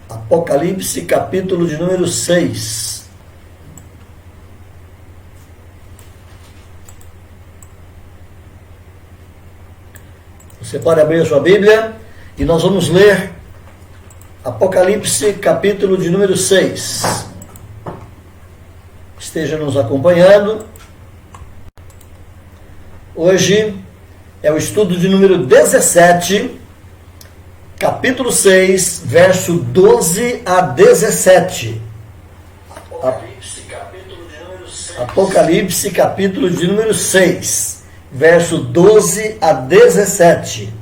Apocalipse, capítulo de número 6. Você pode abrir a sua Bíblia e nós vamos ler Apocalipse, capítulo de número 6. Esteja nos acompanhando. Hoje é o estudo de número 17, capítulo 6, verso 12 a 17. Apocalipse, capítulo de número 6, verso 12 a 17.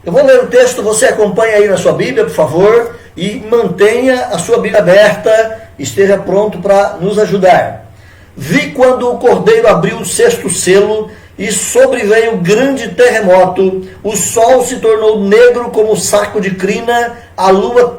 Eu vou ler o texto, você acompanha aí na sua Bíblia, por favor, e mantenha a sua Bíblia aberta, esteja pronto para nos ajudar. Vi quando o Cordeiro abriu o sexto selo, e sobreveio grande terremoto, o sol se tornou negro como saco de crina, a lua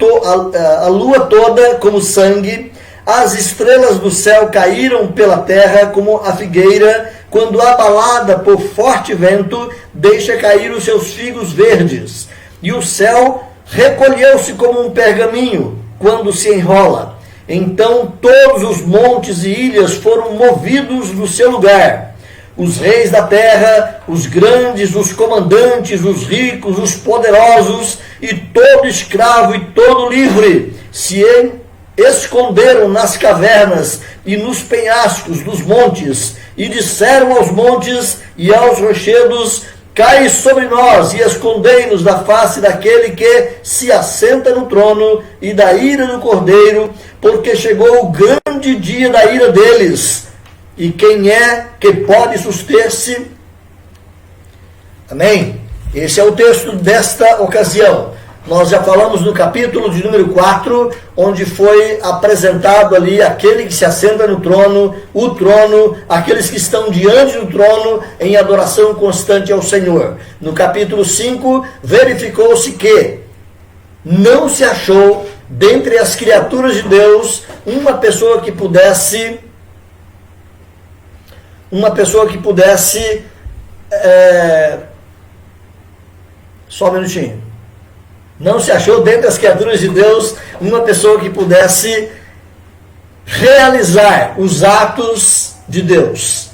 toda como sangue, as estrelas do céu caíram pela terra como a figueira, quando abalada por forte vento, deixa cair os seus figos verdes, e o céu recolheu-se como um pergaminho, quando se enrola. Então todos os montes e ilhas foram movidos do seu lugar. Os reis da terra, os grandes, os comandantes, os ricos, os poderosos, e todo escravo e todo livre, se esconderam nas cavernas e nos penhascos dos montes, e disseram aos montes e aos rochedos: cai sobre nós e escondei-nos da face daquele que se assenta no trono e da ira do Cordeiro, porque chegou o grande dia da ira deles. E quem é que pode suster-se? Amém? Esse é o texto desta ocasião. Nós já falamos no capítulo de número 4, onde foi apresentado ali aquele que se assenta no trono, o trono, aqueles que estão diante do trono em adoração constante ao Senhor. No capítulo 5, verificou-se que não se achou dentre as criaturas de Deus uma pessoa que pudesse só um minutinho. Não se achou dentre as criaturas de Deus uma pessoa que pudesse realizar os atos de Deus,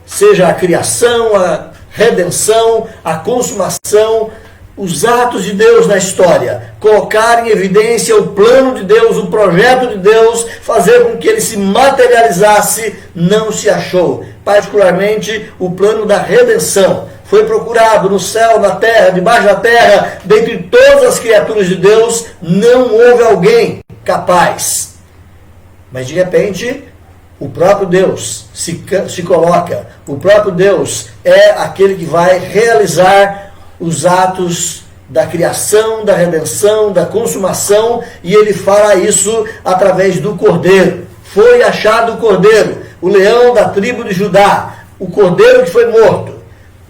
seja a criação, a redenção, a consumação, os atos de Deus na história, colocar em evidência o plano de Deus, o projeto de Deus, fazer com que ele se materializasse, não se achou. Particularmente o plano da redenção. Foi procurado no céu, na terra, debaixo da terra, dentre todas as criaturas de Deus, não houve alguém capaz. Mas de repente, o próprio Deus se coloca, o próprio Deus é aquele que vai realizar os atos da criação, da redenção, da consumação, e ele fará isso através do Cordeiro. Foi achado o Cordeiro, o leão da tribo de Judá, o Cordeiro que foi morto.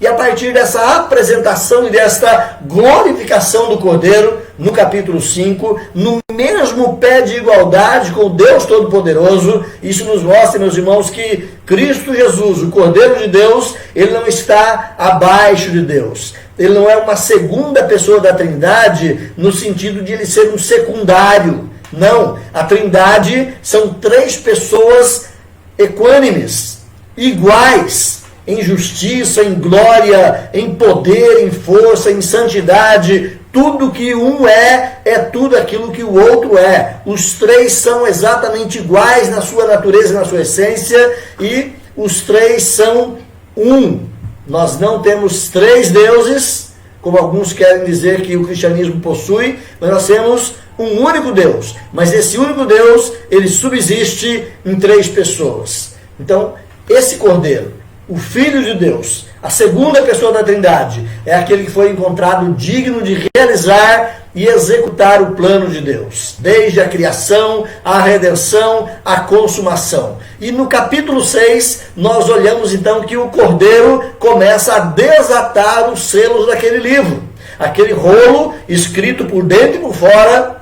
E a partir dessa apresentação e desta glorificação do Cordeiro, no capítulo 5, no mesmo pé de igualdade com o Deus Todo-Poderoso, isso nos mostra, meus irmãos, que Cristo Jesus, o Cordeiro de Deus, ele não está abaixo de Deus. Ele não é uma segunda pessoa da Trindade, no sentido de ele ser um secundário. Não, a Trindade são três pessoas equânimes, iguais, em justiça, em glória, em poder, em força, em santidade. Tudo que um é tudo aquilo que o outro é. Os três são exatamente iguais na sua natureza, na sua essência, e os três são um. Nós não temos três deuses, como alguns querem dizer que o cristianismo possui, mas nós temos um único Deus. Mas esse único Deus, ele subsiste em três pessoas. Então, esse Cordeiro, o Filho de Deus, a segunda pessoa da Trindade, é aquele que foi encontrado digno de realizar e executar o plano de Deus, desde a criação, a redenção, a consumação. E no capítulo 6, nós olhamos então que o Cordeiro começa a desatar os selos daquele livro. Aquele rolo escrito por dentro e por fora,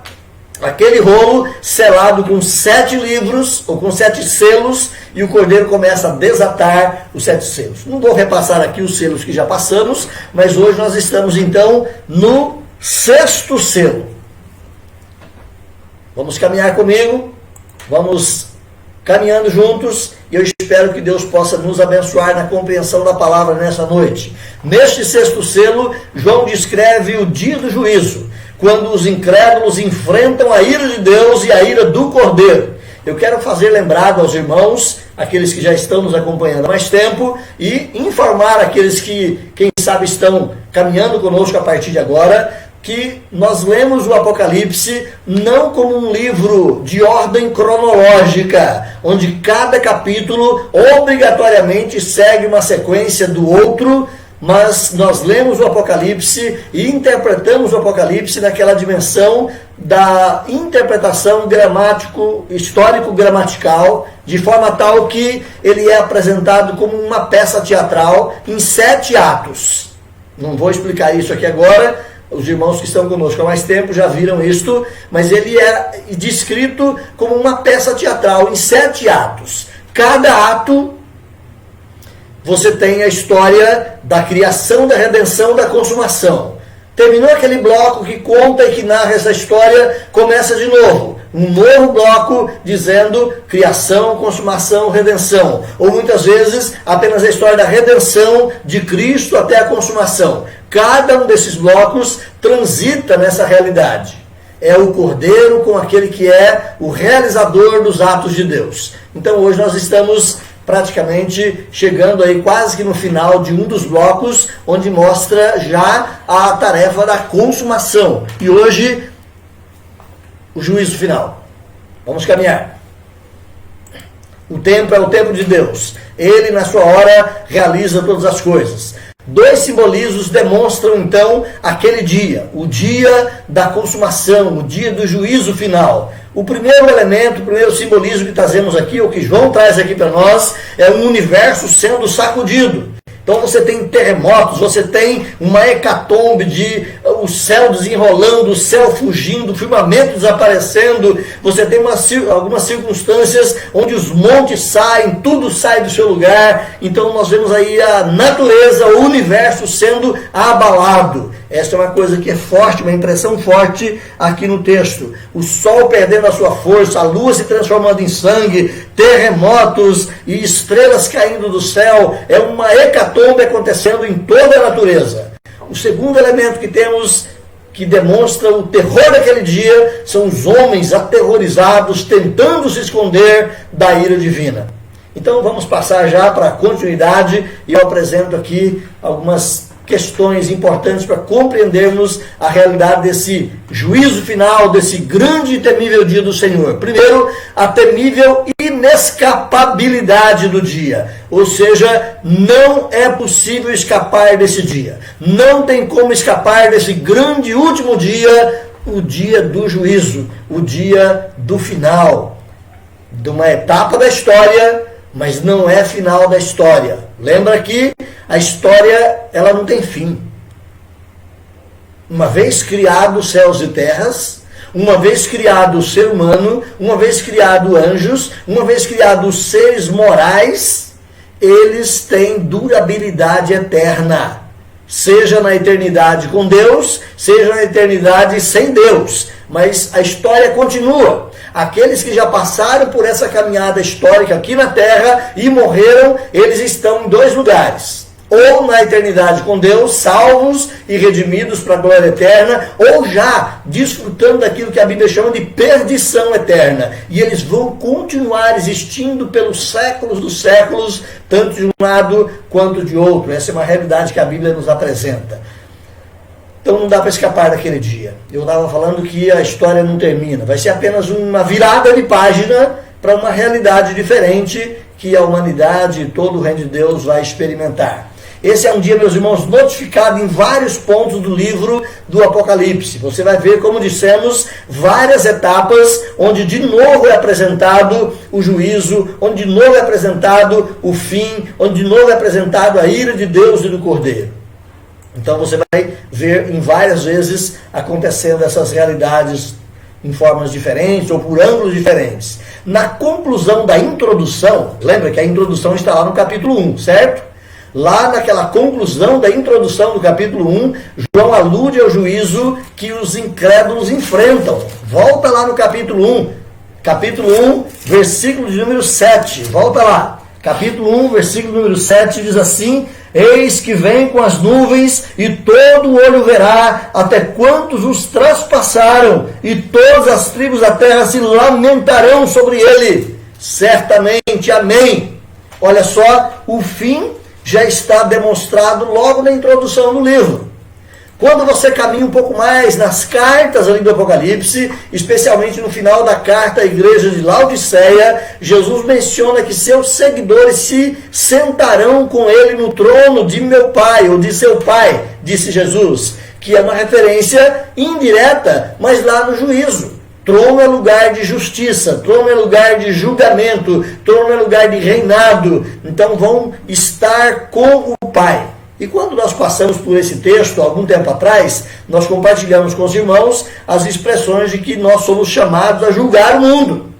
aquele rolo selado com 7 livros, ou com 7 selos, e o Cordeiro começa a desatar os 7 selos. Não vou repassar aqui os selos que já passamos, mas hoje nós estamos então no 6º selo. Vamos caminhar comigo, vamos caminhando juntos, e eu espero que Deus possa nos abençoar na compreensão da palavra nessa noite. Neste sexto selo, João descreve o dia do juízo, quando os incrédulos enfrentam a ira de Deus e a ira do Cordeiro. Eu quero fazer lembrado aos irmãos, aqueles que já estão nos acompanhando há mais tempo, e informar aqueles que, quem sabe, estão caminhando conosco a partir de agora, que nós lemos o Apocalipse não como um livro de ordem cronológica, onde cada capítulo obrigatoriamente segue uma sequência do outro, mas nós lemos o Apocalipse e interpretamos o Apocalipse naquela dimensão da interpretação histórico-gramatical, de forma tal que ele é apresentado como uma peça teatral em 7 atos. Não vou explicar isso aqui agora, os irmãos que estão conosco há mais tempo já viram isto, mas ele é descrito como uma peça teatral em 7 atos. Cada ato, você tem a história da criação, da redenção, da consumação. Terminou aquele bloco que conta e que narra essa história, começa de novo. Um novo bloco dizendo criação, consumação, redenção. Ou muitas vezes apenas a história da redenção de Cristo até a consumação. Cada um desses blocos transita nessa realidade. É o Cordeiro com aquele que é o realizador dos atos de Deus. Então hoje nós estamos praticamente chegando aí quase que no final de um dos blocos, onde mostra já a tarefa da consumação. E hoje, o juízo final. Vamos caminhar. O tempo é o tempo de Deus. Ele, na sua hora, realiza todas as coisas. 2 simbolismos demonstram, então, aquele dia, o dia da consumação, o dia do juízo final. O primeiro elemento, o primeiro simbolismo que trazemos aqui, o que João traz aqui para nós, é um universo sendo sacudido. Então você tem terremotos, você tem uma hecatombe de o céu desenrolando, o céu fugindo, o firmamento desaparecendo. Você tem algumas circunstâncias onde os montes saem, tudo sai do seu lugar. Então nós vemos aí a natureza, o universo sendo abalado. Essa é uma coisa que é forte, uma impressão forte aqui no texto. O sol perdendo a sua força, a lua se transformando em sangue, terremotos e estrelas caindo do céu. É uma hecatombe acontecendo em toda a natureza. O segundo elemento que temos, que demonstra o terror daquele dia, são os homens aterrorizados, tentando se esconder da ira divina. Então vamos passar já para a continuidade, e eu apresento aqui algumas questões importantes para compreendermos a realidade desse juízo final, desse grande e temível dia do Senhor. Primeiro, a temível inescapabilidade do dia. Ou seja, não é possível escapar desse dia. Não tem como escapar desse grande último dia, o dia do juízo, o dia do final, de uma etapa da história, mas não é final da história. Lembra que a história, ela não tem fim. Uma vez criado os céus e terras, uma vez criado o ser humano, uma vez criado anjos, uma vez criado os seres morais, eles têm durabilidade eterna. Seja na eternidade com Deus, seja na eternidade sem Deus. Mas a história continua. Aqueles que já passaram por essa caminhada histórica aqui na Terra e morreram, eles estão em 2 lugares. Ou na eternidade com Deus, salvos e redimidos para a glória eterna, ou já desfrutando daquilo que a Bíblia chama de perdição eterna. E eles vão continuar existindo pelos séculos dos séculos, tanto de um lado quanto de outro. Essa é uma realidade que a Bíblia nos apresenta. Então não dá para escapar daquele dia. Eu estava falando que a história não termina. Vai ser apenas uma virada de página para uma realidade diferente que a humanidade e todo o reino de Deus vai experimentar. Esse é um dia, meus irmãos, notificado em vários pontos do livro do Apocalipse. Você vai ver, como dissemos, várias etapas onde de novo é apresentado o juízo, onde de novo é apresentado o fim, onde de novo é apresentado a ira de Deus e do Cordeiro. Então você vai ver em várias vezes acontecendo essas realidades em formas diferentes ou por ângulos diferentes. Na conclusão da introdução, lembra que a introdução está lá no capítulo 1, certo? Lá naquela conclusão da introdução do capítulo 1, João alude ao juízo que os incrédulos enfrentam. Volta lá no capítulo 1. Capítulo 1, versículo de número 7. Volta lá. Capítulo 1, versículo número 7 diz assim: eis que vem com as nuvens, e todo olho verá, até quantos os traspassaram, e todas as tribos da terra se lamentarão sobre ele. Certamente, amém. Olha só, o fim já está demonstrado logo na introdução do livro. Quando você caminha um pouco mais nas cartas ali do Apocalipse, especialmente no final da carta à igreja de Laodiceia, Jesus menciona que seus seguidores se sentarão com ele no trono de meu Pai, ou de seu Pai, disse Jesus, que é uma referência indireta, mas lá no juízo. Trono é lugar de justiça, trono é lugar de julgamento, trono é lugar de reinado. Então vão estar com o Pai. E quando nós passamos por esse texto, algum tempo atrás, nós compartilhamos com os irmãos as expressões de que nós somos chamados a julgar o mundo.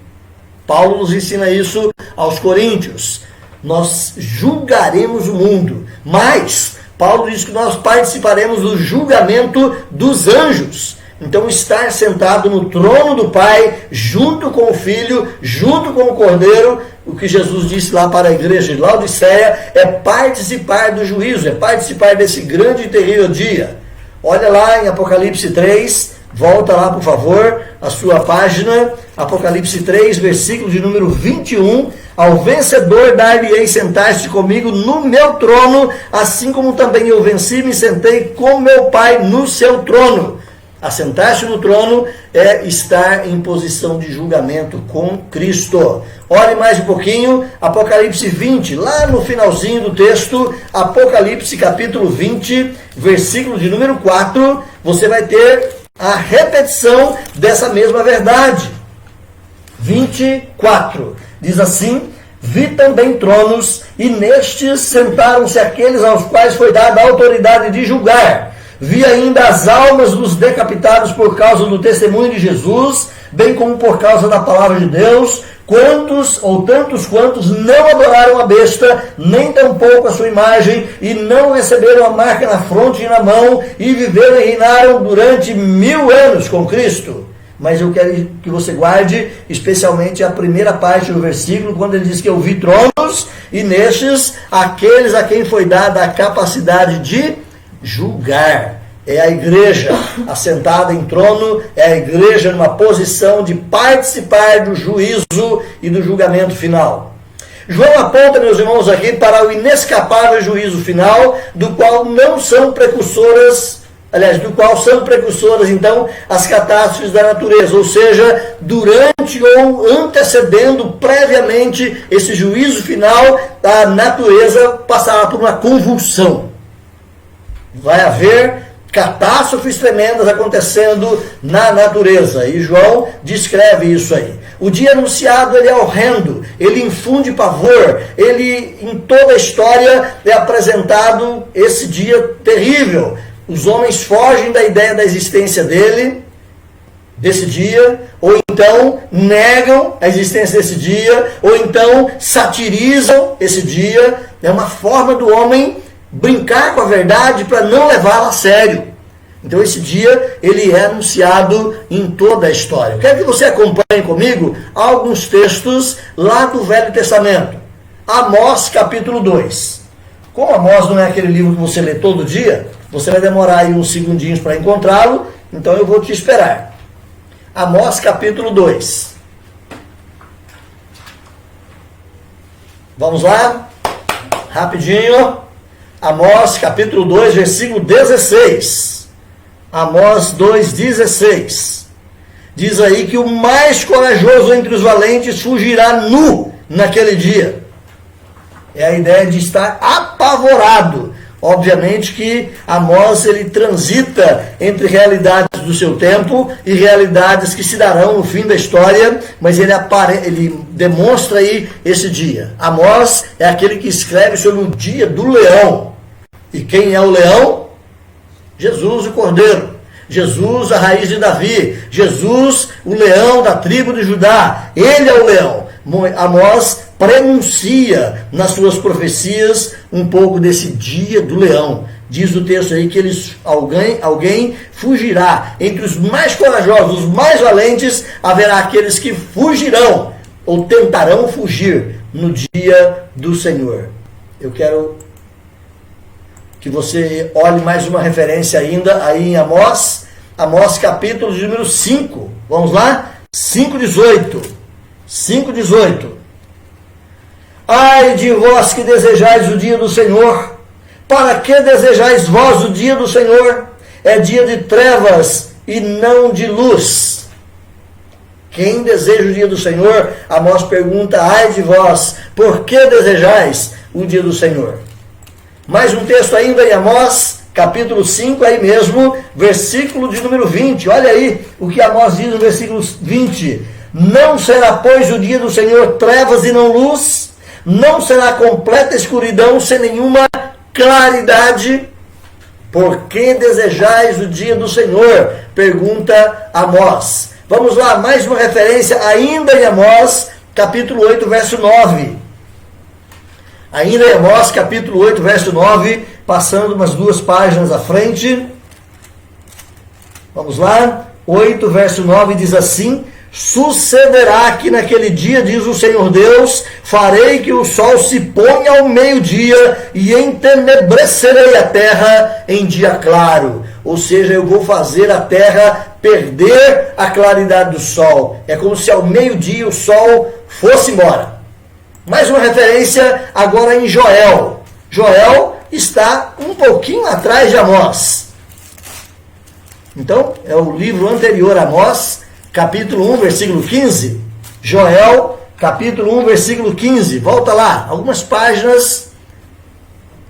Paulo nos ensina isso aos Coríntios. Nós julgaremos o mundo, mas Paulo diz que nós participaremos do julgamento dos anjos. Então, estar sentado no trono do Pai, junto com o Filho, junto com o Cordeiro, o que Jesus disse lá para a igreja de Laodiceia, é participar do juízo, é participar desse grande e terrível dia. Olha lá em Apocalipse 3, volta lá, por favor, a sua página, Apocalipse 3, versículo de número 21, ao vencedor dar-lhe-ei sentar-se comigo no meu trono, assim como também eu venci e me sentei com meu Pai no seu trono. Assentar-se no trono é estar em posição de julgamento com Cristo. Olhe mais um pouquinho, Apocalipse 20, lá no finalzinho do texto, Apocalipse capítulo 20, versículo de número 4, você vai ter a repetição dessa mesma verdade. 24, diz assim: vi também tronos, e nestes sentaram-se aqueles aos quais foi dada a autoridade de julgar. Vi ainda as almas dos decapitados por causa do testemunho de Jesus, bem como por causa da palavra de Deus, quantos ou tantos quantos não adoraram a besta, nem tampouco a sua imagem, e não receberam a marca na fronte e na mão, e viveram e reinaram durante 1000 anos com Cristo. Mas eu quero que você guarde especialmente a primeira parte do versículo, quando ele diz que eu vi tronos, e nestes aqueles a quem foi dada a capacidade de julgar. É a igreja assentada em trono, é a igreja numa posição de participar do juízo e do julgamento final. João aponta, meus irmãos, aqui para o inescapável juízo final, do qual não são precursoras, aliás, do qual são precursoras, então, as catástrofes da natureza, ou seja, durante ou antecedendo previamente esse juízo final, a natureza passará por uma convulsão. Vai haver catástrofes tremendas acontecendo na natureza. E João descreve isso aí. O dia anunciado, ele é horrendo, ele infunde pavor, ele, em toda a história, é apresentado esse dia terrível. Os homens fogem da ideia da existência desse dia, ou então negam a existência desse dia, ou então satirizam esse dia. É uma forma do homem brincar com a verdade para não levá-la a sério. Então esse dia ele é anunciado em toda a história. Eu quero que você acompanhe comigo alguns textos lá do Velho Testamento. Amós capítulo 2. Como Amós não é aquele livro que você lê todo dia, você vai demorar aí uns segundinhos para encontrá-lo, então eu vou te esperar. Amós capítulo 2. Vamos lá? Rapidinho. Amós capítulo 2, versículo 16. Amós 2,16. Diz aí que o mais corajoso entre os valentes fugirá nu naquele dia. É a ideia de estar apavorado. Obviamente que Amós ele transita entre realidades do seu tempo e realidades que se darão no fim da história, mas ele demonstra aí esse dia. Amós é aquele que escreve sobre o dia do leão. E quem é o leão? Jesus, o Cordeiro. Jesus, a raiz de Davi. Jesus, o leão da tribo de Judá. Ele é o leão. Amós prenuncia nas suas profecias um pouco desse dia do leão. Diz o texto aí que alguém fugirá. Entre os mais corajosos, os mais valentes, haverá aqueles que fugirão ou tentarão fugir no dia do Senhor. Eu quero que você olhe mais uma referência ainda aí em Amós. Amós capítulo de número 5. Vamos lá? 5:18. 5:18. Ai de vós que desejais o dia do Senhor. Para que desejais vós o dia do Senhor? É dia de trevas e não de luz. Quem deseja o dia do Senhor? Amós pergunta, ai de vós, por que desejais o dia do Senhor? Mais um texto ainda em Amós, capítulo 5, aí mesmo, versículo de número 20. Olha aí o que Amós diz no versículo 20. Não será, pois, o dia do Senhor trevas e não luz? Não será completa escuridão sem nenhuma claridade? Por que desejais o dia do Senhor? Pergunta Amós. Vamos lá, mais uma referência ainda em Amós, capítulo 8, verso 9. Ainda em Amós, capítulo 8, verso 9, passando umas 2 páginas à frente. Vamos lá, 8, verso 9 diz assim: sucederá que naquele dia, diz o Senhor Deus, farei que o sol se ponha ao meio-dia e entenebrecerei a terra em dia claro. Ou seja, eu vou fazer a terra perder a claridade do sol. É como se ao meio-dia o sol fosse embora. Mais uma referência agora em Joel. Joel está um pouquinho atrás de Amós. Então, é o livro anterior a Amós, capítulo 1, versículo 15. Joel, capítulo 1, versículo 15. Volta lá, algumas páginas.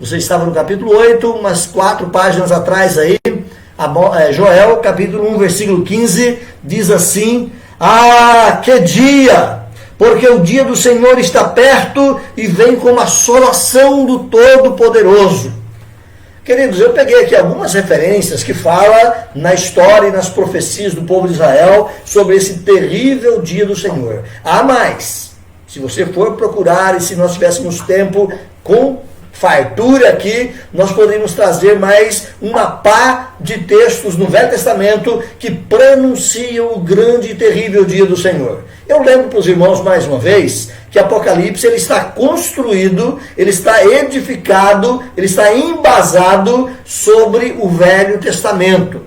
Você estava no capítulo 8, umas 4 páginas atrás aí. Joel, capítulo 1, versículo 15, diz assim: ah, que dia! Porque o dia do Senhor está perto e vem como a assolação do Todo-Poderoso. Queridos, eu peguei aqui algumas referências que falam na história e nas profecias do povo de Israel sobre esse terrível dia do Senhor. Há mais. Se você for procurar e se nós tivéssemos tempo com fartura aqui, nós poderíamos trazer mais uma pá de textos no Velho Testamento que pronunciam o grande e terrível dia do Senhor. Eu lembro para os irmãos mais uma vez que Apocalipse ele está construído, ele está edificado, ele está embasado sobre o Velho Testamento.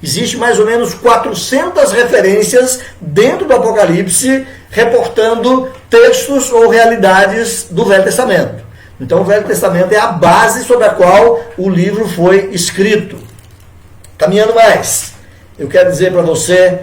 Existe mais ou menos 400 referências dentro do Apocalipse reportando textos ou realidades do Velho Testamento. Então o Velho Testamento é a base sobre a qual o livro foi escrito. Caminhando mais, eu quero dizer para você,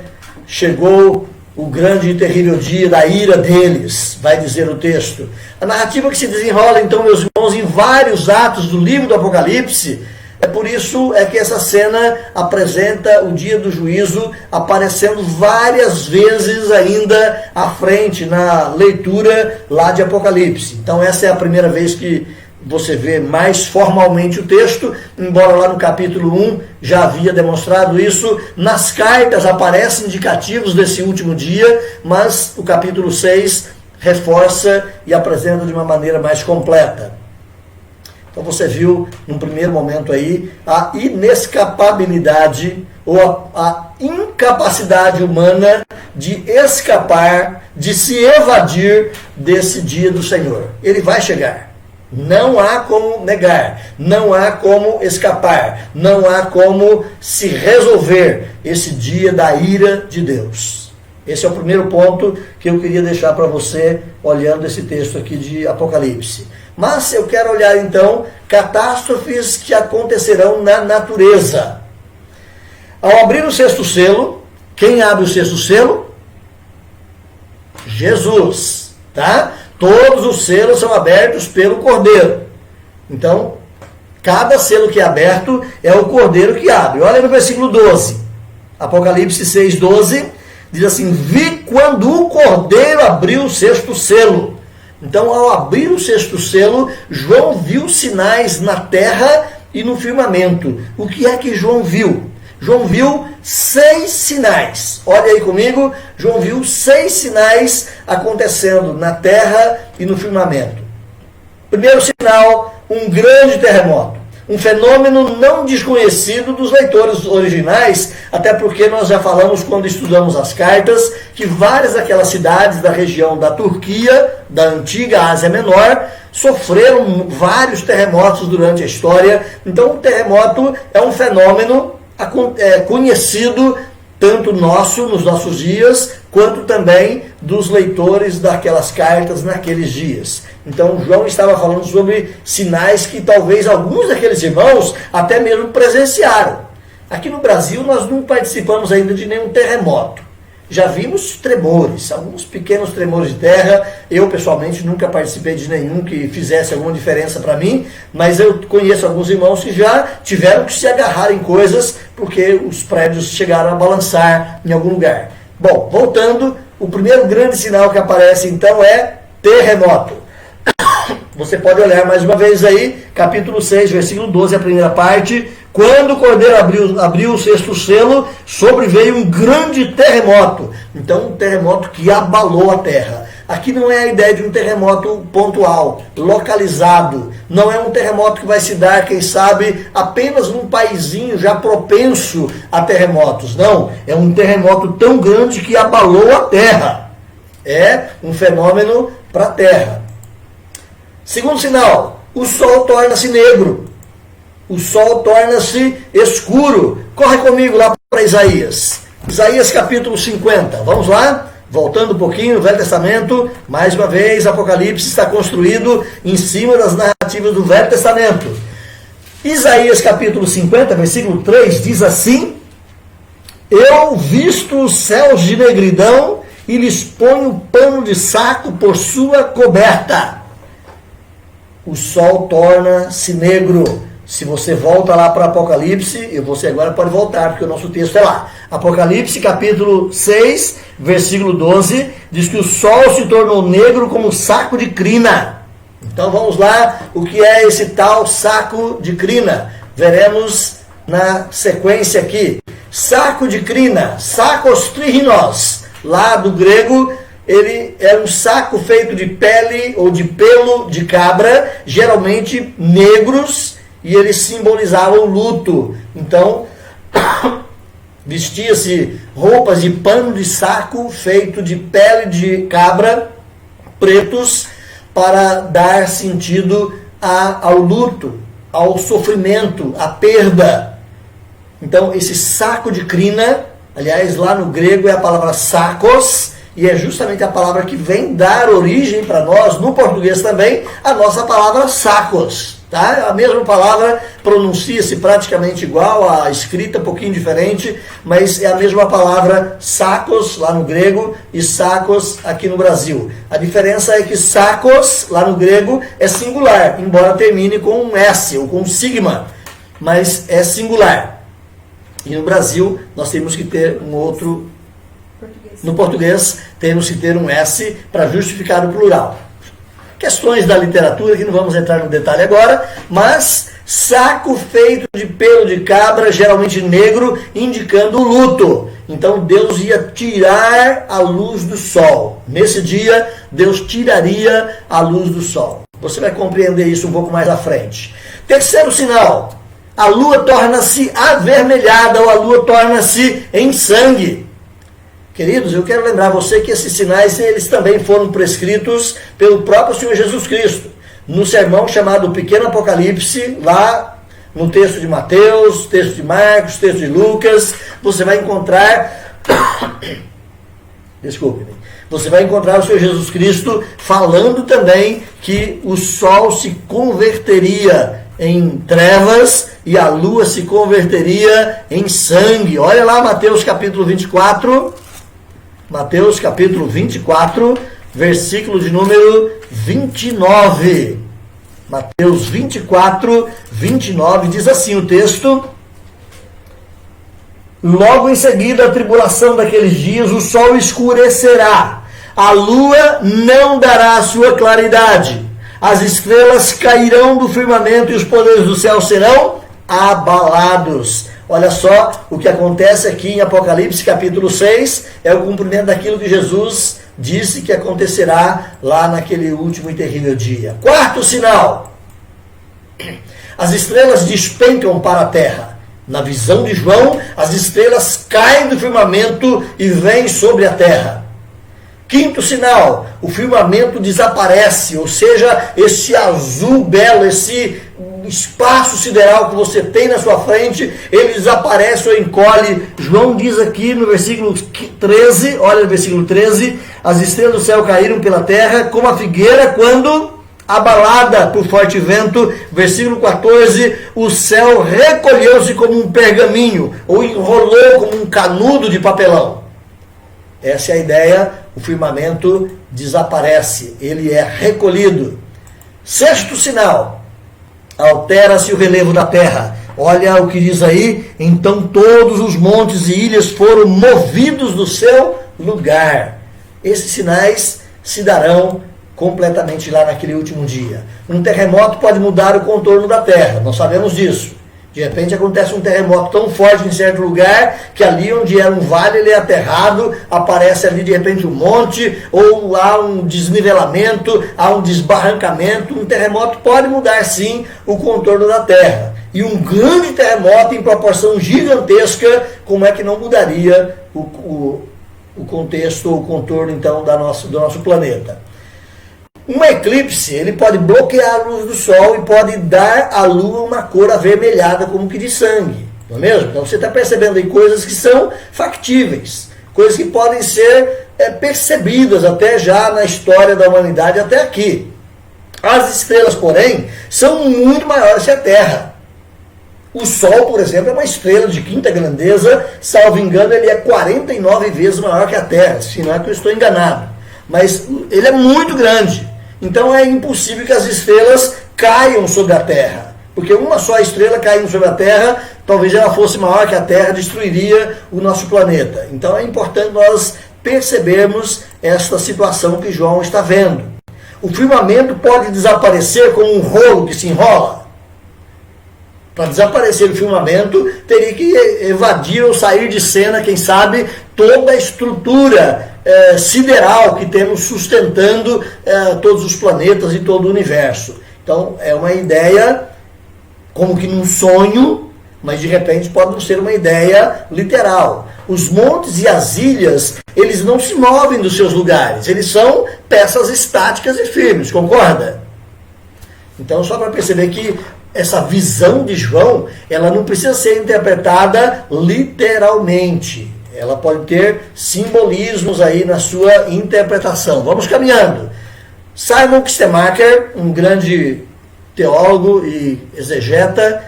chegou o grande e terrível dia da ira deles, vai dizer o texto. A narrativa que se desenrola, então, meus irmãos, em vários atos do livro do Apocalipse, é por isso que essa cena apresenta o dia do juízo aparecendo várias vezes ainda à frente na leitura lá de Apocalipse. Então essa é a primeira vez que você vê mais formalmente o texto, embora lá no capítulo 1 já havia demonstrado isso. Nas cartas aparecem indicativos desse último dia, mas o capítulo 6 reforça e apresenta de uma maneira mais completa. Então você viu, num primeiro momento aí, a inescapabilidade ou a incapacidade humana de escapar, de se evadir desse dia do Senhor. Ele vai chegar. Não há como negar, não há como escapar, não há como se resolver esse dia da ira de Deus. Esse é o primeiro ponto que eu queria deixar para você, olhando esse texto aqui de Apocalipse. Mas eu quero olhar então catástrofes que acontecerão na natureza. Ao abrir o sexto selo, quem abre o sexto selo? Jesus, tá? Todos os selos são abertos pelo Cordeiro. Então, cada selo que é aberto é o Cordeiro que abre. Olha no versículo 12. Apocalipse 6:12 diz assim: vi quando o Cordeiro abriu o sexto selo. Então, ao abrir o sexto selo, João viu sinais na terra e no firmamento. O que é que João viu? João viu 6 sinais. Olha aí comigo, João viu 6 sinais acontecendo na terra e no firmamento. Primeiro sinal, um grande terremoto. Um fenômeno não desconhecido dos leitores originais, até porque nós já falamos quando estudamos as cartas, que várias daquelas cidades da região da Turquia, da antiga Ásia Menor, sofreram vários terremotos durante a história. Então o terremoto é um fenômeno conhecido tanto nos nossos dias, quanto também dos leitores daquelas cartas naqueles dias. Então João estava falando sobre sinais que talvez alguns daqueles irmãos até mesmo presenciaram. Aqui no Brasil nós não participamos ainda de nenhum terremoto. Já vimos tremores, alguns pequenos tremores de terra. Eu pessoalmente nunca participei de nenhum que fizesse alguma diferença para mim, mas eu conheço alguns irmãos que já tiveram que se agarrar em coisas porque os prédios chegaram a balançar em algum lugar. Bom, voltando, o primeiro grande sinal que aparece então é terremoto. Você pode olhar mais uma vez aí, capítulo 6, versículo 12, a primeira parte. Quando o cordeiro abriu o sexto selo, sobreveio um grande terremoto. Então, um terremoto que abalou a terra. Aqui não é a ideia de um terremoto pontual, localizado. Não é um terremoto que vai se dar, quem sabe, apenas num paizinho já propenso a terremotos. Não, é um terremoto tão grande que abalou a terra. É um fenômeno para a terra. Segundo sinal, o sol torna-se negro. O sol torna-se escuro. Corre comigo lá para Isaías. Isaías capítulo 50. Vamos lá? Voltando um pouquinho no Velho Testamento. Mais uma vez, Apocalipse está construído em cima das narrativas do Velho Testamento. Isaías capítulo 50, versículo 3, diz assim: Eu visto os céus de negridão e lhes ponho pano de saco por sua coberta. O sol torna-se negro. Se você volta lá para Apocalipse, e você agora pode voltar, porque o nosso texto é lá. Apocalipse capítulo 6, versículo 12, diz que o sol se tornou negro como saco de crina. Então vamos lá, o que é esse tal saco de crina? Veremos na sequência aqui. Saco de crina, sacos trihinos, lá do grego, ele era um saco feito de pele ou de pelo de cabra, geralmente negros, e eles simbolizavam o luto. Então, vestia-se roupas de pano de saco feito de pele de cabra, pretos, para dar sentido ao luto, ao sofrimento, à perda. Então, esse saco de crina, aliás, lá no grego é a palavra sacos, e é justamente a palavra que vem dar origem para nós, no português também, a nossa palavra sacos. Tá? A mesma palavra pronuncia-se praticamente igual, a escrita um pouquinho diferente, mas é a mesma palavra sacos lá no grego e sacos aqui no Brasil. A diferença é que sacos lá no grego é singular, embora termine com um S ou com um sigma, mas é singular. E no Brasil nós temos que ter um outro, no português temos que ter um S para justificar o plural. Questões da literatura que não vamos entrar no detalhe agora, mas saco feito de pelo de cabra, geralmente negro, indicando o luto. Então Deus ia tirar a luz do sol. Nesse dia, Deus tiraria a luz do sol. Você vai compreender isso um pouco mais à frente. Terceiro sinal, a lua torna-se avermelhada ou a lua torna-se em sangue. Queridos, eu quero lembrar você que esses sinais, eles também foram prescritos pelo próprio Senhor Jesus Cristo. No sermão chamado Pequeno Apocalipse, lá no texto de Mateus, texto de Marcos, texto de Lucas, você vai encontrar, você vai encontrar o Senhor Jesus Cristo falando também que o sol se converteria em trevas e a lua se converteria em sangue. Olha lá Mateus capítulo 24... Mateus capítulo 24, versículo de número 29. Mateus 24, 29, diz assim o texto: Logo em seguida a tribulação daqueles dias, o sol escurecerá, a lua não dará a sua claridade, as estrelas cairão do firmamento e os poderes do céu serão abalados. Olha só, o que acontece aqui em Apocalipse capítulo 6 é o cumprimento daquilo que Jesus disse que acontecerá lá naquele último e terrível dia. Quarto sinal: as estrelas despencam para a terra. Na visão de João, as estrelas caem do firmamento e vêm sobre a terra. Quinto sinal: o firmamento desaparece, ou seja, esse azul belo, esse espaço sideral que você tem na sua frente, ele desaparece ou encolhe. João diz aqui no versículo 13, olha o versículo 13, as estrelas do céu caíram pela terra como a figueira quando abalada por forte vento. Versículo 14, o céu recolheu-se como um pergaminho, ou enrolou como um canudo de papelão. Essa é a ideia, o firmamento desaparece, ele é recolhido. Sexto sinal: altera-se o relevo da terra. Olha o que diz aí, então todos os montes e ilhas foram movidos do seu lugar. Esses sinais se darão completamente lá naquele último dia. Um terremoto pode mudar o contorno da terra, nós sabemos disso. De repente acontece um terremoto tão forte em certo lugar, que ali onde era um vale ele é aterrado, aparece ali de repente um monte, ou há um desnivelamento, há um desbarrancamento. Um terremoto pode mudar sim o contorno da terra. E um grande terremoto em proporção gigantesca, como é que não mudaria o contexto, o contorno então do nosso planeta? Um eclipse, ele pode bloquear a luz do sol e pode dar à lua uma cor avermelhada como que de sangue, não é mesmo? Então você está percebendo aí coisas que são factíveis, coisas que podem ser percebidas até já na história da humanidade até aqui. As estrelas, porém, são muito maiores que a Terra. O Sol, por exemplo, é uma estrela de quinta grandeza, salvo engano, ele é 49 vezes maior que a Terra, se não é que eu estou enganado. Mas ele é muito grande. Então é impossível que as estrelas caiam sobre a Terra. Porque uma só estrela caindo sobre a Terra, talvez ela fosse maior que a Terra, destruiria o nosso planeta. Então é importante nós percebermos esta situação que João está vendo. O firmamento pode desaparecer como um rolo que se enrola. Para desaparecer o firmamento, teria que evadir ou sair de cena, quem sabe, toda a estrutura sideral que temos sustentando todos os planetas e todo o universo. Então, é uma ideia como que num sonho, mas de repente pode não ser uma ideia literal. Os montes e as ilhas, eles não se movem dos seus lugares, eles são peças estáticas e firmes, concorda? Então, só para perceber que essa visão de João, ela não precisa ser interpretada literalmente. Ela pode ter simbolismos aí na sua interpretação. Vamos caminhando. Simon Kistemaker, um grande teólogo e exegeta,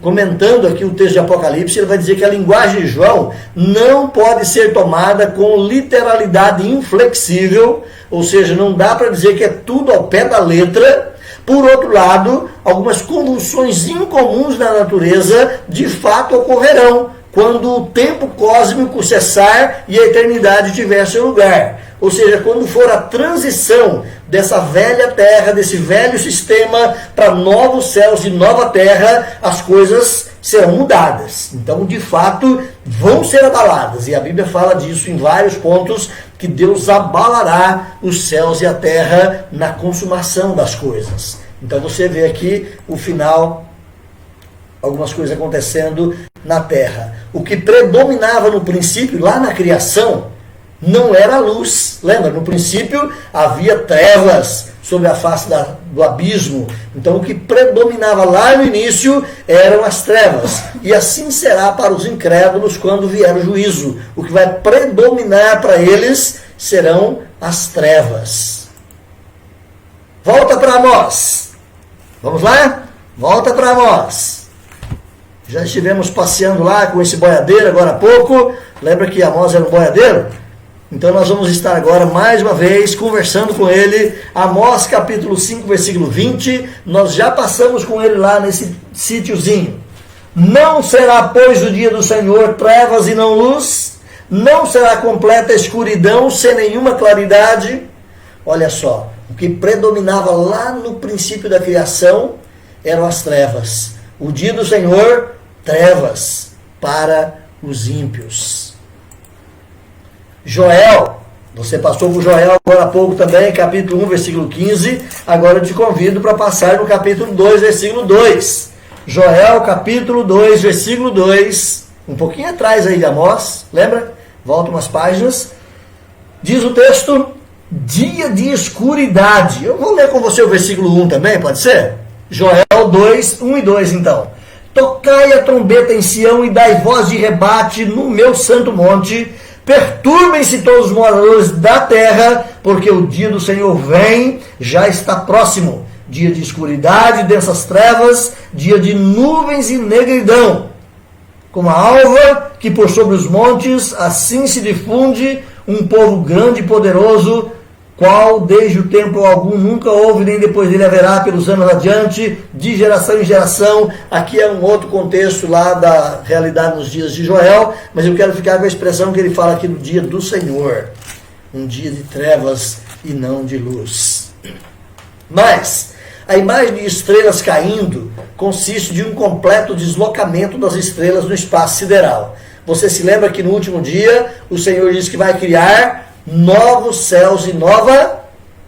comentando aqui o texto de Apocalipse, ele vai dizer que a linguagem de João não pode ser tomada com literalidade inflexível, ou seja, não dá para dizer que é tudo ao pé da letra. Por outro lado, algumas convulsões incomuns na natureza de fato ocorrerão quando o tempo cósmico cessar e a eternidade tiver seu lugar. Ou seja, quando for a transição dessa velha terra, desse velho sistema para novos céus e nova terra, as coisas serão mudadas. Então, de fato, vão ser abaladas. E a Bíblia fala disso em vários pontos, que Deus abalará os céus e a terra na consumação das coisas. Então, você vê aqui o final, algumas coisas acontecendo na terra. O que predominava no princípio, lá na criação, não era a luz. Lembra? No princípio havia trevas sobre a face do abismo. Então o que predominava lá no início eram as trevas. E assim será para os incrédulos quando vier o juízo. O que vai predominar para eles serão as trevas. Volta para Amós. Vamos lá? Volta para Amós. Já estivemos passeando lá com esse boiadeiro agora há pouco. Lembra que Amós era um boiadeiro? Então nós vamos estar agora mais uma vez conversando com ele. Amós capítulo 5, versículo 20. Nós já passamos com ele lá nesse sítiozinho. Não será, pois, o dia do Senhor trevas e não luz? Não será completa escuridão sem nenhuma claridade? Olha só, o que predominava lá no princípio da criação eram as trevas. O dia do Senhor, trevas. para os ímpios. Joel, você passou por Joel agora há pouco também, capítulo 1, versículo 15. Agora eu te convido para passar no capítulo 2, versículo 2. Joel, capítulo 2, versículo 2. Um pouquinho atrás aí de Amós, lembra? Volta umas páginas. Diz o texto, dia de escuridade. Eu vou ler com você o versículo 1 também, pode ser? Joel 2, 1 e 2 então. Tocai a trombeta em Sião e dai voz de rebate no meu santo monte. Perturbem-se todos os moradores da terra, porque o dia do Senhor vem, já está próximo. Dia de escuridade, densas trevas, dia de nuvens e negridão. Como a alva que por sobre os montes, assim se difunde um povo grande e poderoso, qual desde o tempo algum nunca houve, nem depois dele haverá pelos anos adiante, de geração em geração. Aqui é um outro contexto lá da realidade nos dias de Joel, mas eu quero ficar com a expressão que ele fala aqui do dia do Senhor. Um dia de trevas e não de luz. Mas a imagem de estrelas caindo consiste de um completo deslocamento das estrelas no espaço sideral. Você se lembra que no último dia o Senhor disse que vai criar novos céus e nova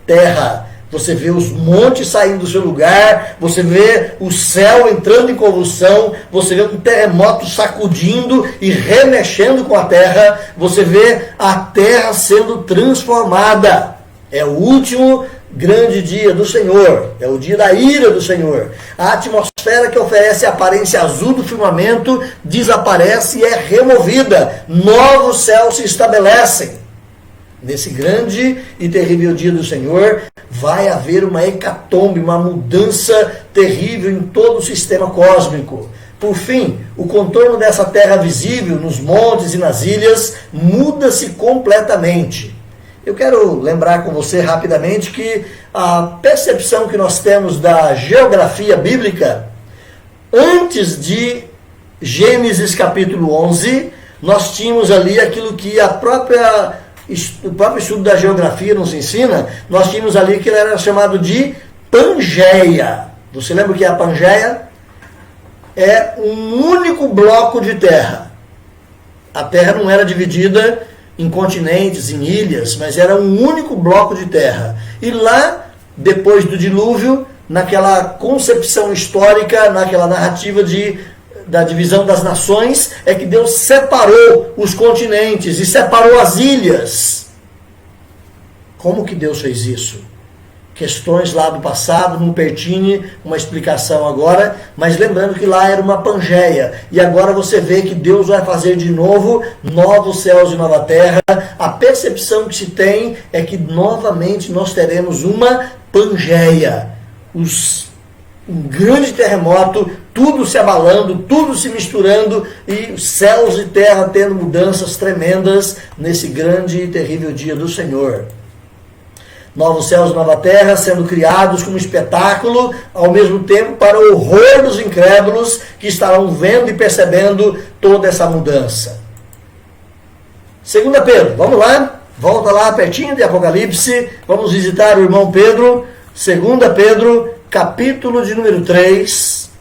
terra. Você vê os montes saindo do seu lugar, você vê o céu entrando em convulsão, você vê um terremoto sacudindo e remexendo com a terra, você vê a terra sendo transformada. É o último grande dia do Senhor, é o dia da ira do Senhor. A atmosfera que oferece a aparência azul do firmamento desaparece e é removida. Novos céus se estabelecem. Nesse grande e terrível dia do Senhor, vai haver uma hecatombe, uma mudança terrível em todo o sistema cósmico. Por fim, o contorno dessa terra visível, nos montes e nas ilhas, muda-se completamente. Eu quero lembrar com você rapidamente que a percepção que nós temos da geografia bíblica, antes de Gênesis capítulo 11, nós tínhamos ali aquilo que o próprio estudo da geografia nos ensina, nós tínhamos ali que ele era chamado de Pangeia. Você lembra o que é a Pangeia? É um único bloco de terra. A terra não era dividida em continentes, em ilhas, mas era um único bloco de terra. E lá, depois do dilúvio, naquela concepção histórica, naquela narrativa da divisão das nações, é que Deus separou os continentes e separou as ilhas. Como que Deus fez isso? Questões lá do passado, não pertine uma explicação agora, mas lembrando que lá era uma Pangeia, e agora você vê que Deus vai fazer de novo novos céus e nova terra. A percepção que se tem é que novamente nós teremos uma Pangeia, um grande terremoto, tudo se abalando, tudo se misturando, e céus e terra tendo mudanças tremendas nesse grande e terrível dia do Senhor. Novos céus e nova terra sendo criados como espetáculo, ao mesmo tempo para o horror dos incrédulos que estarão vendo e percebendo toda essa mudança. 2 Pedro, vamos lá, volta lá pertinho de Apocalipse, vamos visitar o irmão Pedro. 2 Pedro, capítulo de número 3,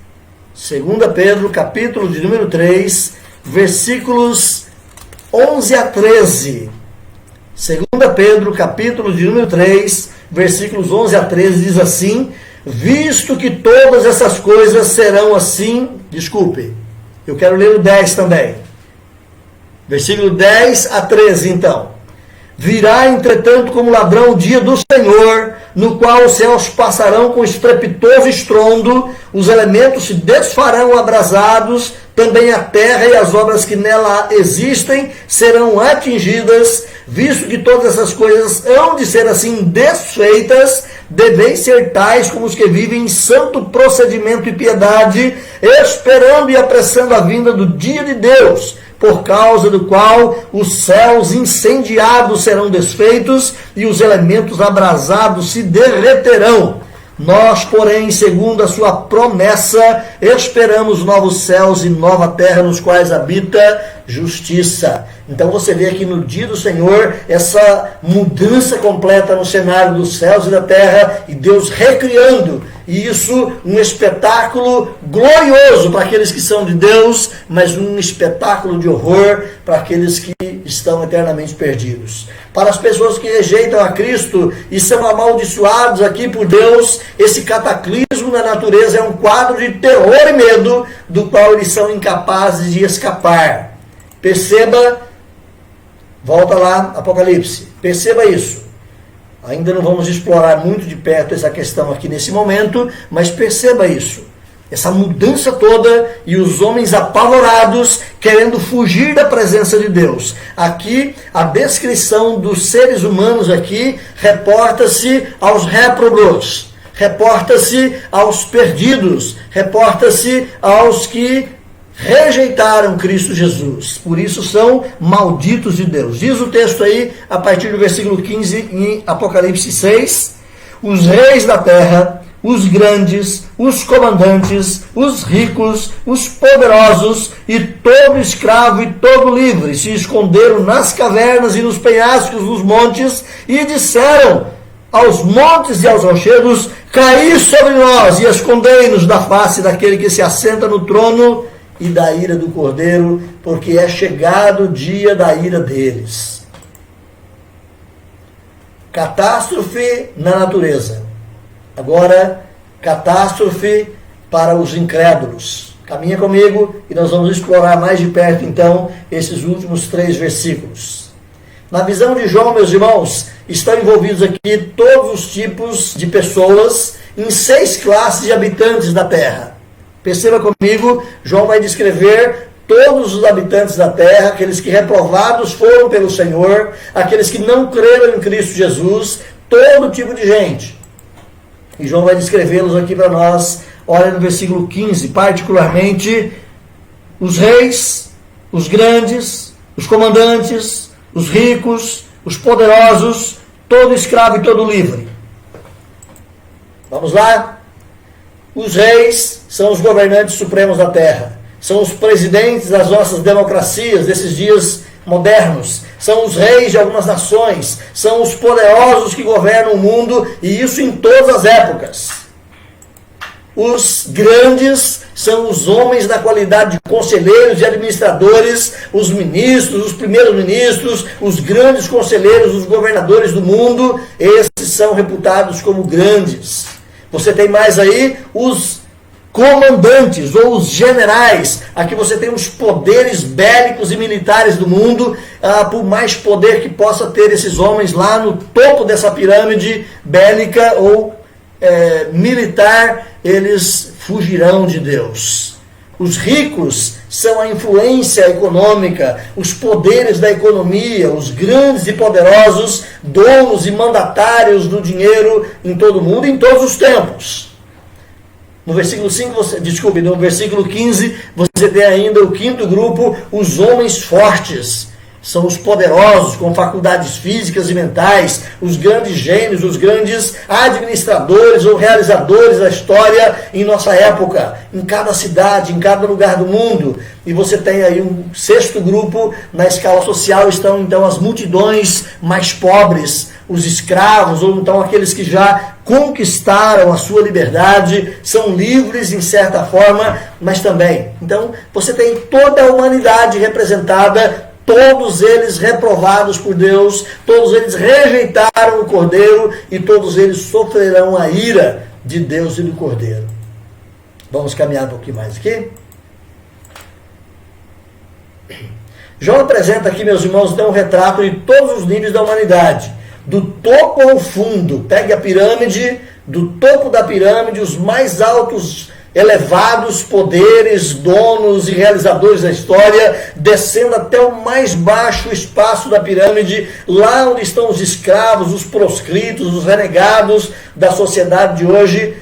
2 Pedro, capítulo de número 3, versículos 11 a 13. 2 Pedro, capítulo de número 3, versículos 11 a 13, diz assim: visto que todas essas coisas serão assim... Desculpe, eu quero ler o 10 também. Versículo 10 a 13, então. Virá, entretanto, como ladrão o dia do Senhor, no qual os céus passarão com estrepitoso estrondo, os elementos se desfarão abrasados, também a terra e as obras que nela existem serão atingidas. Visto que todas essas coisas hão de ser assim desfeitas, deveis ser tais como os que vivem em santo procedimento e piedade, esperando e apressando a vinda do dia de Deus, por causa do qual os céus incendiados serão desfeitos e os elementos abrasados se derreterão. Nós, porém, segundo a sua promessa, esperamos novos céus e nova terra nos quais habita justiça. Então você vê aqui no dia do Senhor essa mudança completa no cenário dos céus e da terra, e Deus recriando, e isso um espetáculo glorioso para aqueles que são de Deus, mas um espetáculo de horror para aqueles que estão eternamente perdidos. Para as pessoas que rejeitam a Cristo e são amaldiçoados aqui por Deus, esse cataclismo na natureza é um quadro de terror e medo do qual eles são incapazes de escapar. Perceba, volta lá, Apocalipse, perceba isso. Ainda não vamos explorar muito de perto essa questão aqui nesse momento, mas perceba isso. Essa mudança toda e os homens apavorados querendo fugir da presença de Deus. Aqui, a descrição dos seres humanos aqui reporta-se aos réprobos, reporta-se aos perdidos, reporta-se aos que rejeitaram Cristo Jesus. Por isso são malditos de Deus. Diz o texto aí, a partir do versículo 15, em Apocalipse 6, os reis da terra, os grandes, os comandantes, os ricos, os poderosos e todo escravo e todo livre se esconderam nas cavernas e nos penhascos dos montes e disseram aos montes e aos rochedos: caí sobre nós e escondei-nos da face daquele que se assenta no trono e da ira do Cordeiro, porque é chegado o dia da ira deles. Catástrofe na natureza. Agora, catástrofe para os incrédulos. Caminha comigo e nós vamos explorar mais de perto, então, esses últimos 3 versículos. Na visão de João, meus irmãos, estão envolvidos aqui todos os tipos de pessoas em 6 classes de habitantes da terra. Perceba comigo, João vai descrever todos os habitantes da terra, aqueles que reprovados foram pelo Senhor, aqueles que não creram em Cristo Jesus, todo tipo de gente. E João vai descrevê-los aqui para nós. Olha no versículo 15, particularmente os reis, os grandes, os comandantes, os ricos, os poderosos, todo escravo e todo livre. Vamos lá? Os reis são os governantes supremos da terra. São os presidentes das nossas democracias desses dias modernos. São os reis de algumas nações. São os poderosos que governam o mundo, e isso em todas as épocas. Os grandes são os homens na qualidade de conselheiros e administradores, os ministros, os primeiros ministros, os grandes conselheiros, os governadores do mundo. Esses são reputados como grandes. Você tem mais aí os comandantes ou os generais. Aqui você tem os poderes bélicos e militares do mundo. Por mais poder que possa ter esses homens lá no topo dessa pirâmide bélica ou militar, eles fugirão de Deus. Os ricos são a influência econômica, os poderes da economia, os grandes e poderosos, donos e mandatários do dinheiro em todo o mundo, em todos os tempos. No versículo 5, no versículo 15, você tem ainda o 5º grupo, os homens fortes. São os poderosos, com faculdades físicas e mentais, os grandes gênios, os grandes administradores ou realizadores da história em nossa época, em cada cidade, em cada lugar do mundo. E você tem aí um 6º grupo, na escala social estão então as multidões mais pobres, os escravos, ou então aqueles que já conquistaram a sua liberdade, são livres em certa forma, mas também. Então você tem toda a humanidade representada, todos eles reprovados por Deus, todos eles rejeitaram o Cordeiro e todos eles sofrerão a ira de Deus e do Cordeiro. Vamos caminhar um pouquinho mais aqui. João apresenta aqui, meus irmãos, então um retrato de todos os níveis da humanidade, do topo ao fundo. Pegue a pirâmide, do topo da pirâmide, os mais altos elevados poderes, donos e realizadores da história, descendo até o mais baixo espaço da pirâmide, lá onde estão os escravos, os proscritos, os renegados da sociedade de hoje.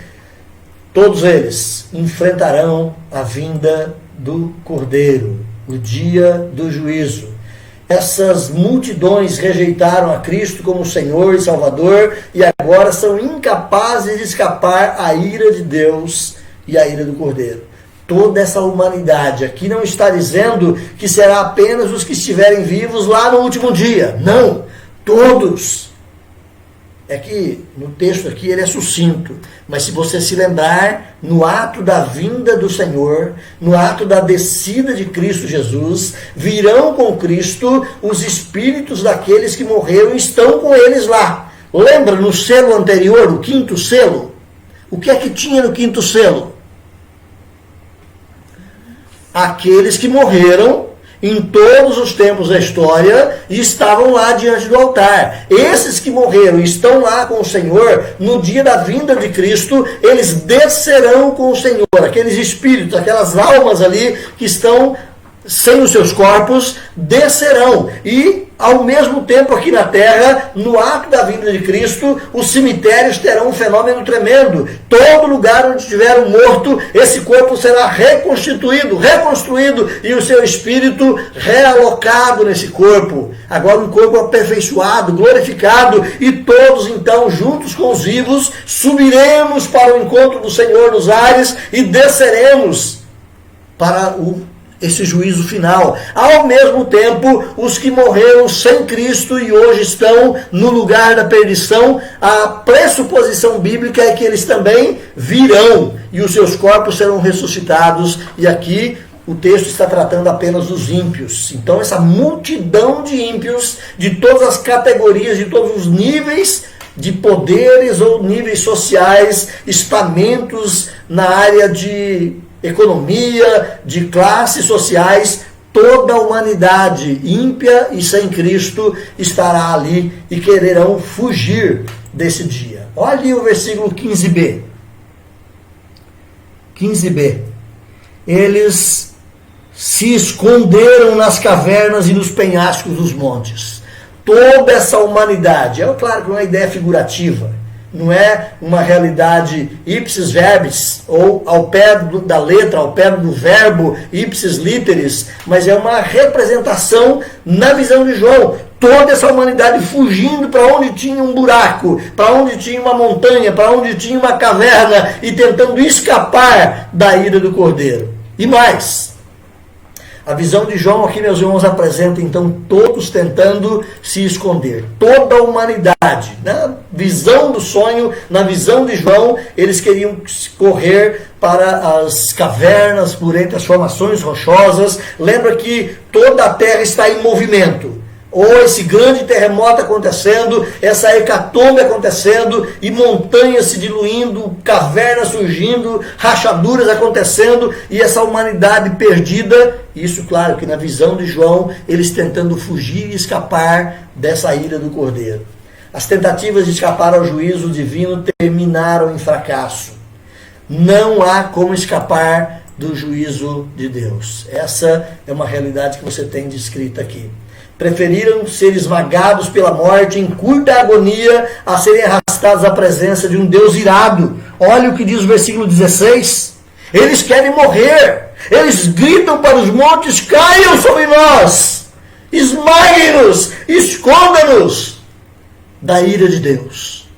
Todos eles enfrentarão a vinda do Cordeiro, o dia do juízo. Essas multidões rejeitaram a Cristo como Senhor e Salvador e agora são incapazes de escapar à ira de Deus e a ira do Cordeiro. toda essa humanidade. Aqui não está dizendo que será apenas os que estiverem vivos lá no último dia. Não, todos. É que no texto aqui ele é sucinto, mas se você se lembrar, no ato da vinda do Senhor, no ato da descida de Cristo Jesus, virão com Cristo os espíritos daqueles que morreram e estão com eles lá. Lembra no selo anterior, o quinto selo? O que é que tinha no quinto selo? Aqueles que morreram em todos os tempos da história e estavam lá diante do altar. Esses que morreram e estão lá com o Senhor, no dia da vinda de Cristo, eles descerão com o Senhor. Aqueles espíritos, aquelas almas ali que estão sem os seus corpos, descerão. E, ao mesmo tempo, aqui na terra, no ato da vinda de Cristo, os cemitérios terão um fenômeno tremendo. Todo lugar onde tiver um morto, esse corpo será reconstituído, reconstruído, e o seu espírito realocado nesse corpo. Agora um corpo aperfeiçoado, glorificado, e todos então, juntos com os vivos, subiremos para o encontro do Senhor nos ares e desceremos para esse juízo final. Ao mesmo tempo, os que morreram sem Cristo e hoje estão no lugar da perdição, a pressuposição bíblica é que eles também virão e os seus corpos serão ressuscitados. E aqui o texto está tratando apenas dos ímpios. Então essa multidão de ímpios, de todas as categorias, de todos os níveis de poderes ou níveis sociais, estamentos na área de economia, de classes sociais, toda a humanidade ímpia e sem Cristo estará ali e quererão fugir desse dia. Olhe o versículo 15b. 15b. Eles se esconderam nas cavernas e nos penhascos dos montes. Toda essa humanidade, é claro que não é uma ideia figurativa, não é uma realidade ipsis verbis, ou ao pé da letra, ao pé do verbo ipsis literis, mas é uma representação na visão de João. Toda essa humanidade fugindo para onde tinha um buraco, para onde tinha uma montanha, para onde tinha uma caverna, e tentando escapar da ira do Cordeiro. E mais, a visão de João aqui, meus irmãos, apresenta então todos tentando se esconder. Toda a humanidade. Na visão do sonho, na visão de João, eles queriam correr para as cavernas, por entre as formações rochosas. Lembra que toda a terra está em movimento. Ou esse grande terremoto acontecendo, essa hecatombe acontecendo, e montanhas se diluindo, cavernas surgindo, rachaduras acontecendo, e essa humanidade perdida. Isso, claro, que na visão de João, eles tentando fugir e escapar dessa ira do Cordeiro. As tentativas de escapar ao juízo divino terminaram em fracasso. Não há como escapar do juízo de Deus. Essa é uma realidade que você tem descrita aqui. Preferiram ser esmagados pela morte em curta agonia a serem arrastados à presença de um Deus irado. Olha o que diz o versículo 16. Eles querem morrer. Eles gritam para os montes: caiam sobre nós, esmaguem-nos, esconda-nos da ira de Deus.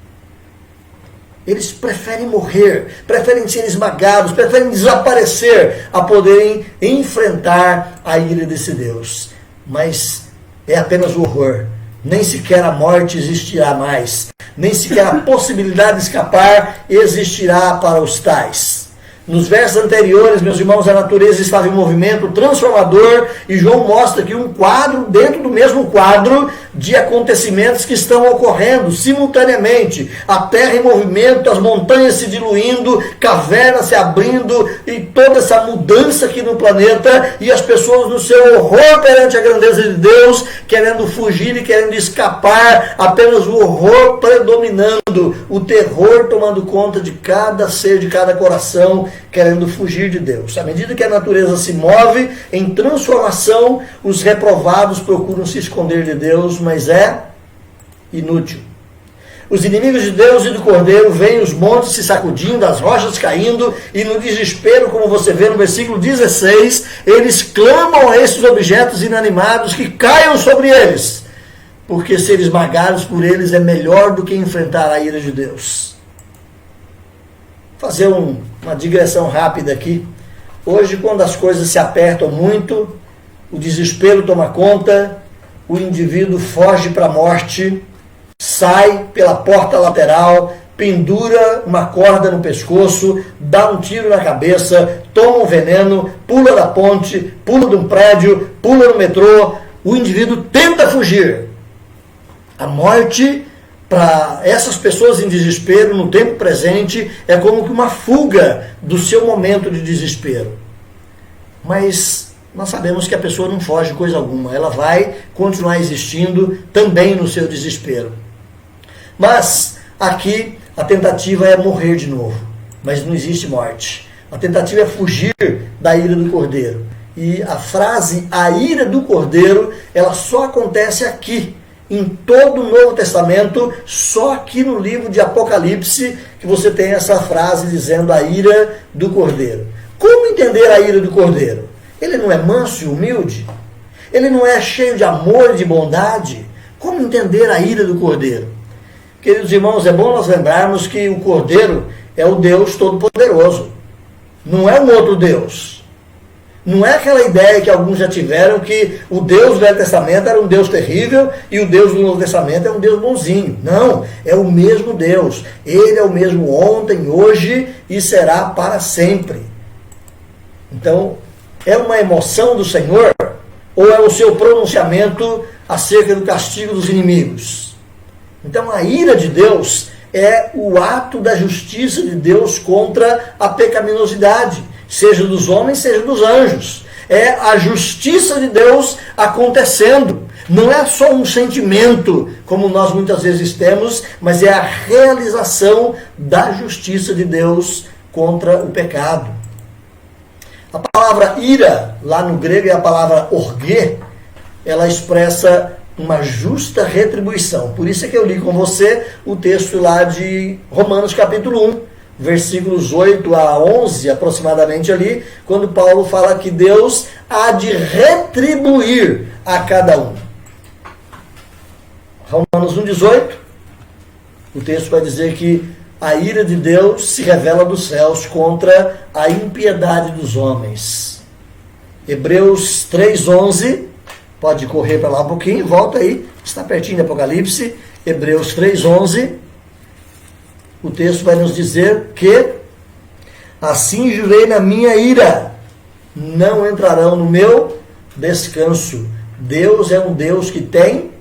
Eles preferem morrer, preferem ser esmagados, preferem desaparecer a poderem enfrentar a ira desse Deus. Mas é apenas o horror. Nem sequer a morte existirá mais. Nem sequer a possibilidade de escapar existirá para os tais. Nos versos anteriores, meus irmãos, a natureza estava em movimento transformador, e João mostra aqui um quadro dentro do mesmo quadro de acontecimentos que estão ocorrendo simultaneamente. A terra em movimento, as montanhas se diluindo, cavernas se abrindo, e toda essa mudança aqui no planeta, e as pessoas no seu horror perante a grandeza de Deus, querendo fugir e querendo escapar, apenas o horror predominando, o terror tomando conta de cada ser, de cada coração, querendo fugir de Deus. À medida que a natureza se move em transformação, os reprovados procuram se esconder de Deus, mas é inútil. Os inimigos de Deus e do Cordeiro veem os montes se sacudindo, as rochas caindo, e no desespero, como você vê no versículo 16, eles clamam a esses objetos inanimados que caiam sobre eles, porque ser esmagados por eles é melhor do que enfrentar a ira de Deus. Fazer uma digressão rápida aqui. Hoje, quando as coisas se apertam muito, o desespero toma conta, o indivíduo foge para a morte, sai pela porta lateral, pendura uma corda no pescoço, dá um tiro na cabeça, toma um veneno, pula da ponte, pula de um prédio, pula no metrô. O indivíduo tenta fugir. A morte, para essas pessoas em desespero, no tempo presente, é como que uma fuga do seu momento de desespero. Mas nós sabemos que a pessoa não foge coisa alguma. Ela vai continuar existindo também no seu desespero. Mas aqui a tentativa é morrer de novo. Mas não existe morte. A tentativa é fugir da ira do Cordeiro. E a frase, a ira do Cordeiro, ela só acontece aqui. Em todo o Novo Testamento, só aqui no livro de Apocalipse, que você tem essa frase dizendo a ira do Cordeiro. Como entender a ira do Cordeiro? Ele não é manso e humilde? Ele não é cheio de amor e de bondade? Como entender a ira do Cordeiro? Queridos irmãos, é bom nós lembrarmos que o Cordeiro é o Deus Todo-Poderoso. Não é um outro Deus. Não é aquela ideia que alguns já tiveram que o Deus do Velho Testamento era um Deus terrível e o Deus do Novo Testamento é um Deus bonzinho. Não, é o mesmo Deus. Ele é o mesmo ontem, hoje e será para sempre. Então, é uma emoção do Senhor ou é o seu pronunciamento acerca do castigo dos inimigos? Então, a ira de Deus é o ato da justiça de Deus contra a pecaminosidade, seja dos homens, seja dos anjos. É a justiça de Deus acontecendo. Não é só um sentimento, como nós muitas vezes temos, mas é a realização da justiça de Deus contra o pecado. A palavra ira, lá no grego, é a palavra orgê. Ela expressa uma justa retribuição. Por isso é que eu li com você o texto lá de Romanos capítulo 1, versículos 8 a 11, aproximadamente ali, quando Paulo fala que Deus há de retribuir a cada um. Romanos 1,18, o texto vai dizer que a ira de Deus se revela dos céus contra a impiedade dos homens. Hebreus 3,11, pode correr para lá um pouquinho, volta aí, está pertinho de Apocalipse, Hebreus 3,11, o texto vai nos dizer que assim jurei na minha ira, não entrarão no meu descanso. Deus é um Deus que tem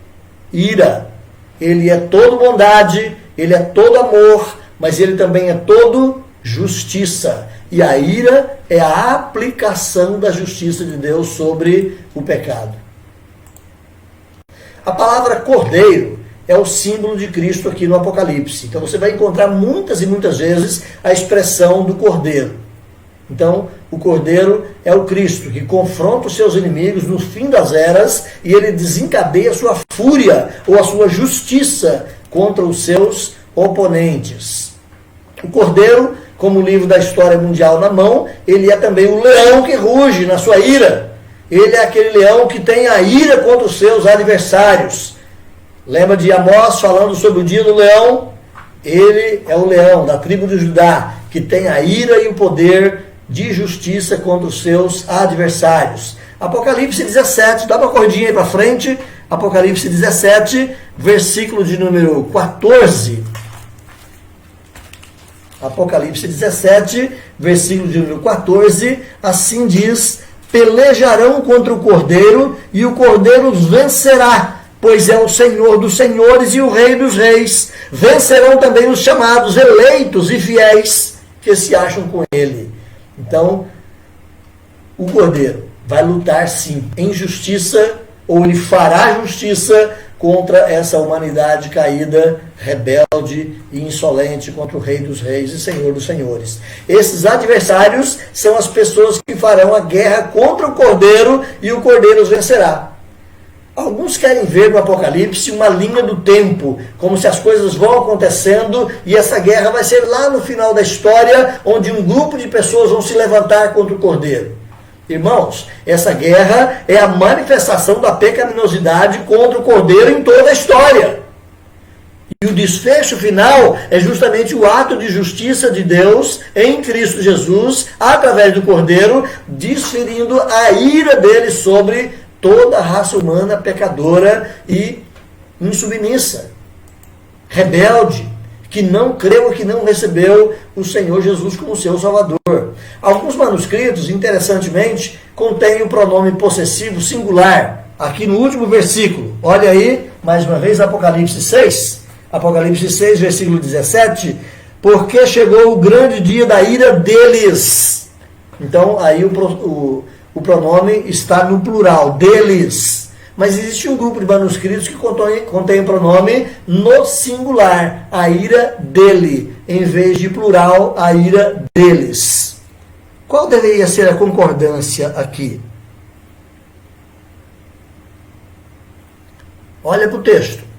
ira. Ele é todo bondade, ele é todo amor, mas ele também é todo justiça. E a ira é a aplicação da justiça de Deus sobre o pecado. A palavra cordeiro é o símbolo de Cristo aqui no Apocalipse. Então você vai encontrar muitas e muitas vezes a expressão do cordeiro. Então, o cordeiro é o Cristo que confronta os seus inimigos no fim das eras e ele desencadeia a sua fúria ou a sua justiça contra os seus oponentes. O cordeiro, como o livro da história mundial na mão, ele é também o leão que ruge na sua ira. Ele é aquele leão que tem a ira contra os seus adversários. Lembra de Amós falando sobre o dia do leão? Ele é o leão da tribo de Judá, que tem a ira e o poder de justiça contra os seus adversários. Apocalipse 17, dá uma corridinha aí para frente. Apocalipse 17, versículo de número 14. Apocalipse 17, versículo de número 14, assim diz: pelejarão contra o Cordeiro, e o Cordeiro os vencerá, pois é o Senhor dos senhores e o Rei dos reis. Vencerão também os chamados, eleitos e fiéis, que se acham com ele. Então, o Cordeiro vai lutar sim em justiça, ou ele fará justiça contra essa humanidade caída, rebelde e insolente contra o Rei dos reis e Senhor dos senhores. Esses adversários são as pessoas que farão a guerra contra o Cordeiro e o Cordeiro os vencerá. Alguns querem ver no Apocalipse uma linha do tempo, como se as coisas vão acontecendo e essa guerra vai ser lá no final da história, onde um grupo de pessoas vão se levantar contra o Cordeiro. Irmãos, essa guerra é a manifestação da pecaminosidade contra o Cordeiro em toda a história. E o desfecho final é justamente o ato de justiça de Deus em Cristo Jesus, através do Cordeiro, desferindo a ira dele sobre toda a raça humana pecadora e insubmissa, rebelde, que não creu e que não recebeu o Senhor Jesus como seu Salvador. Alguns manuscritos, interessantemente, contêm o pronome possessivo singular, aqui no último versículo. Olha aí, mais uma vez, Apocalipse 6. Apocalipse 6, versículo 17. Porque chegou o grande dia da ira deles. Então, aí o pronome está no plural, deles. Mas existe um grupo de manuscritos que contém o pronome no singular, a ira dele, em vez de plural, a ira deles. Qual deveria ser a concordância aqui? Olha para o texto.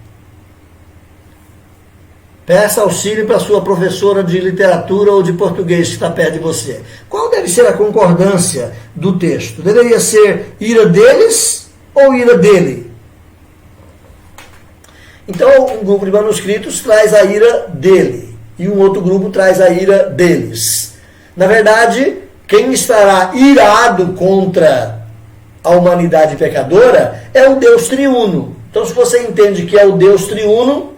Peça auxílio para a sua professora de literatura ou de português que está perto de você. Qual deve ser a concordância do texto? Deveria ser ira deles ou ira dele? Então, um grupo de manuscritos traz a ira dele e um outro grupo traz a ira deles. Na verdade, quem estará irado contra a humanidade pecadora é o Deus triuno. Então, se você entende que é o Deus triuno,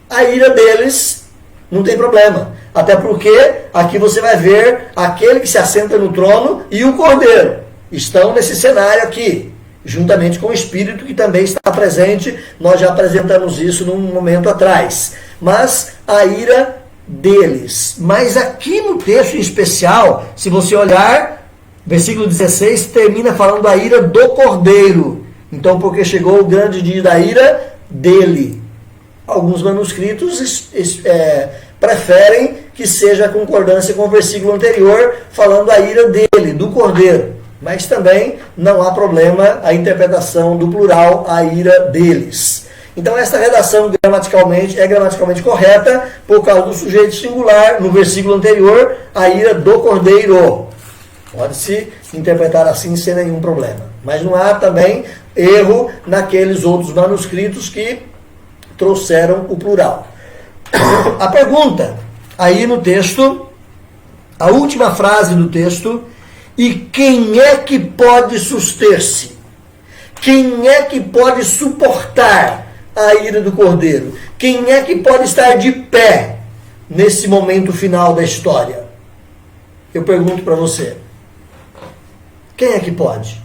a ira deles não tem problema. Até porque aqui você vai ver aquele que se assenta no trono e o Cordeiro. Estão nesse cenário aqui, juntamente com o Espírito que também está presente. Nós já apresentamos isso num momento atrás. Mas a ira deles. Mas aqui no texto em especial, se você olhar, versículo 16 termina falando da ira do Cordeiro. Então, porque chegou o grande dia da ira dele. Alguns manuscritos preferem que seja a concordância com o versículo anterior, falando a ira dele, do Cordeiro. Mas também não há problema a interpretação do plural, a ira deles. Então esta redação é gramaticalmente correta por causa do sujeito singular, no versículo anterior, a ira do Cordeiro. Pode-se interpretar assim sem nenhum problema. Mas não há também erro naqueles outros manuscritos que trouxeram o plural. A pergunta, aí no texto, a última frase do texto, e quem é que pode suster-se? Quem é que pode suportar a ira do Cordeiro? Quem é que pode estar de pé nesse momento final da história? Eu pergunto para você. Quem é que pode?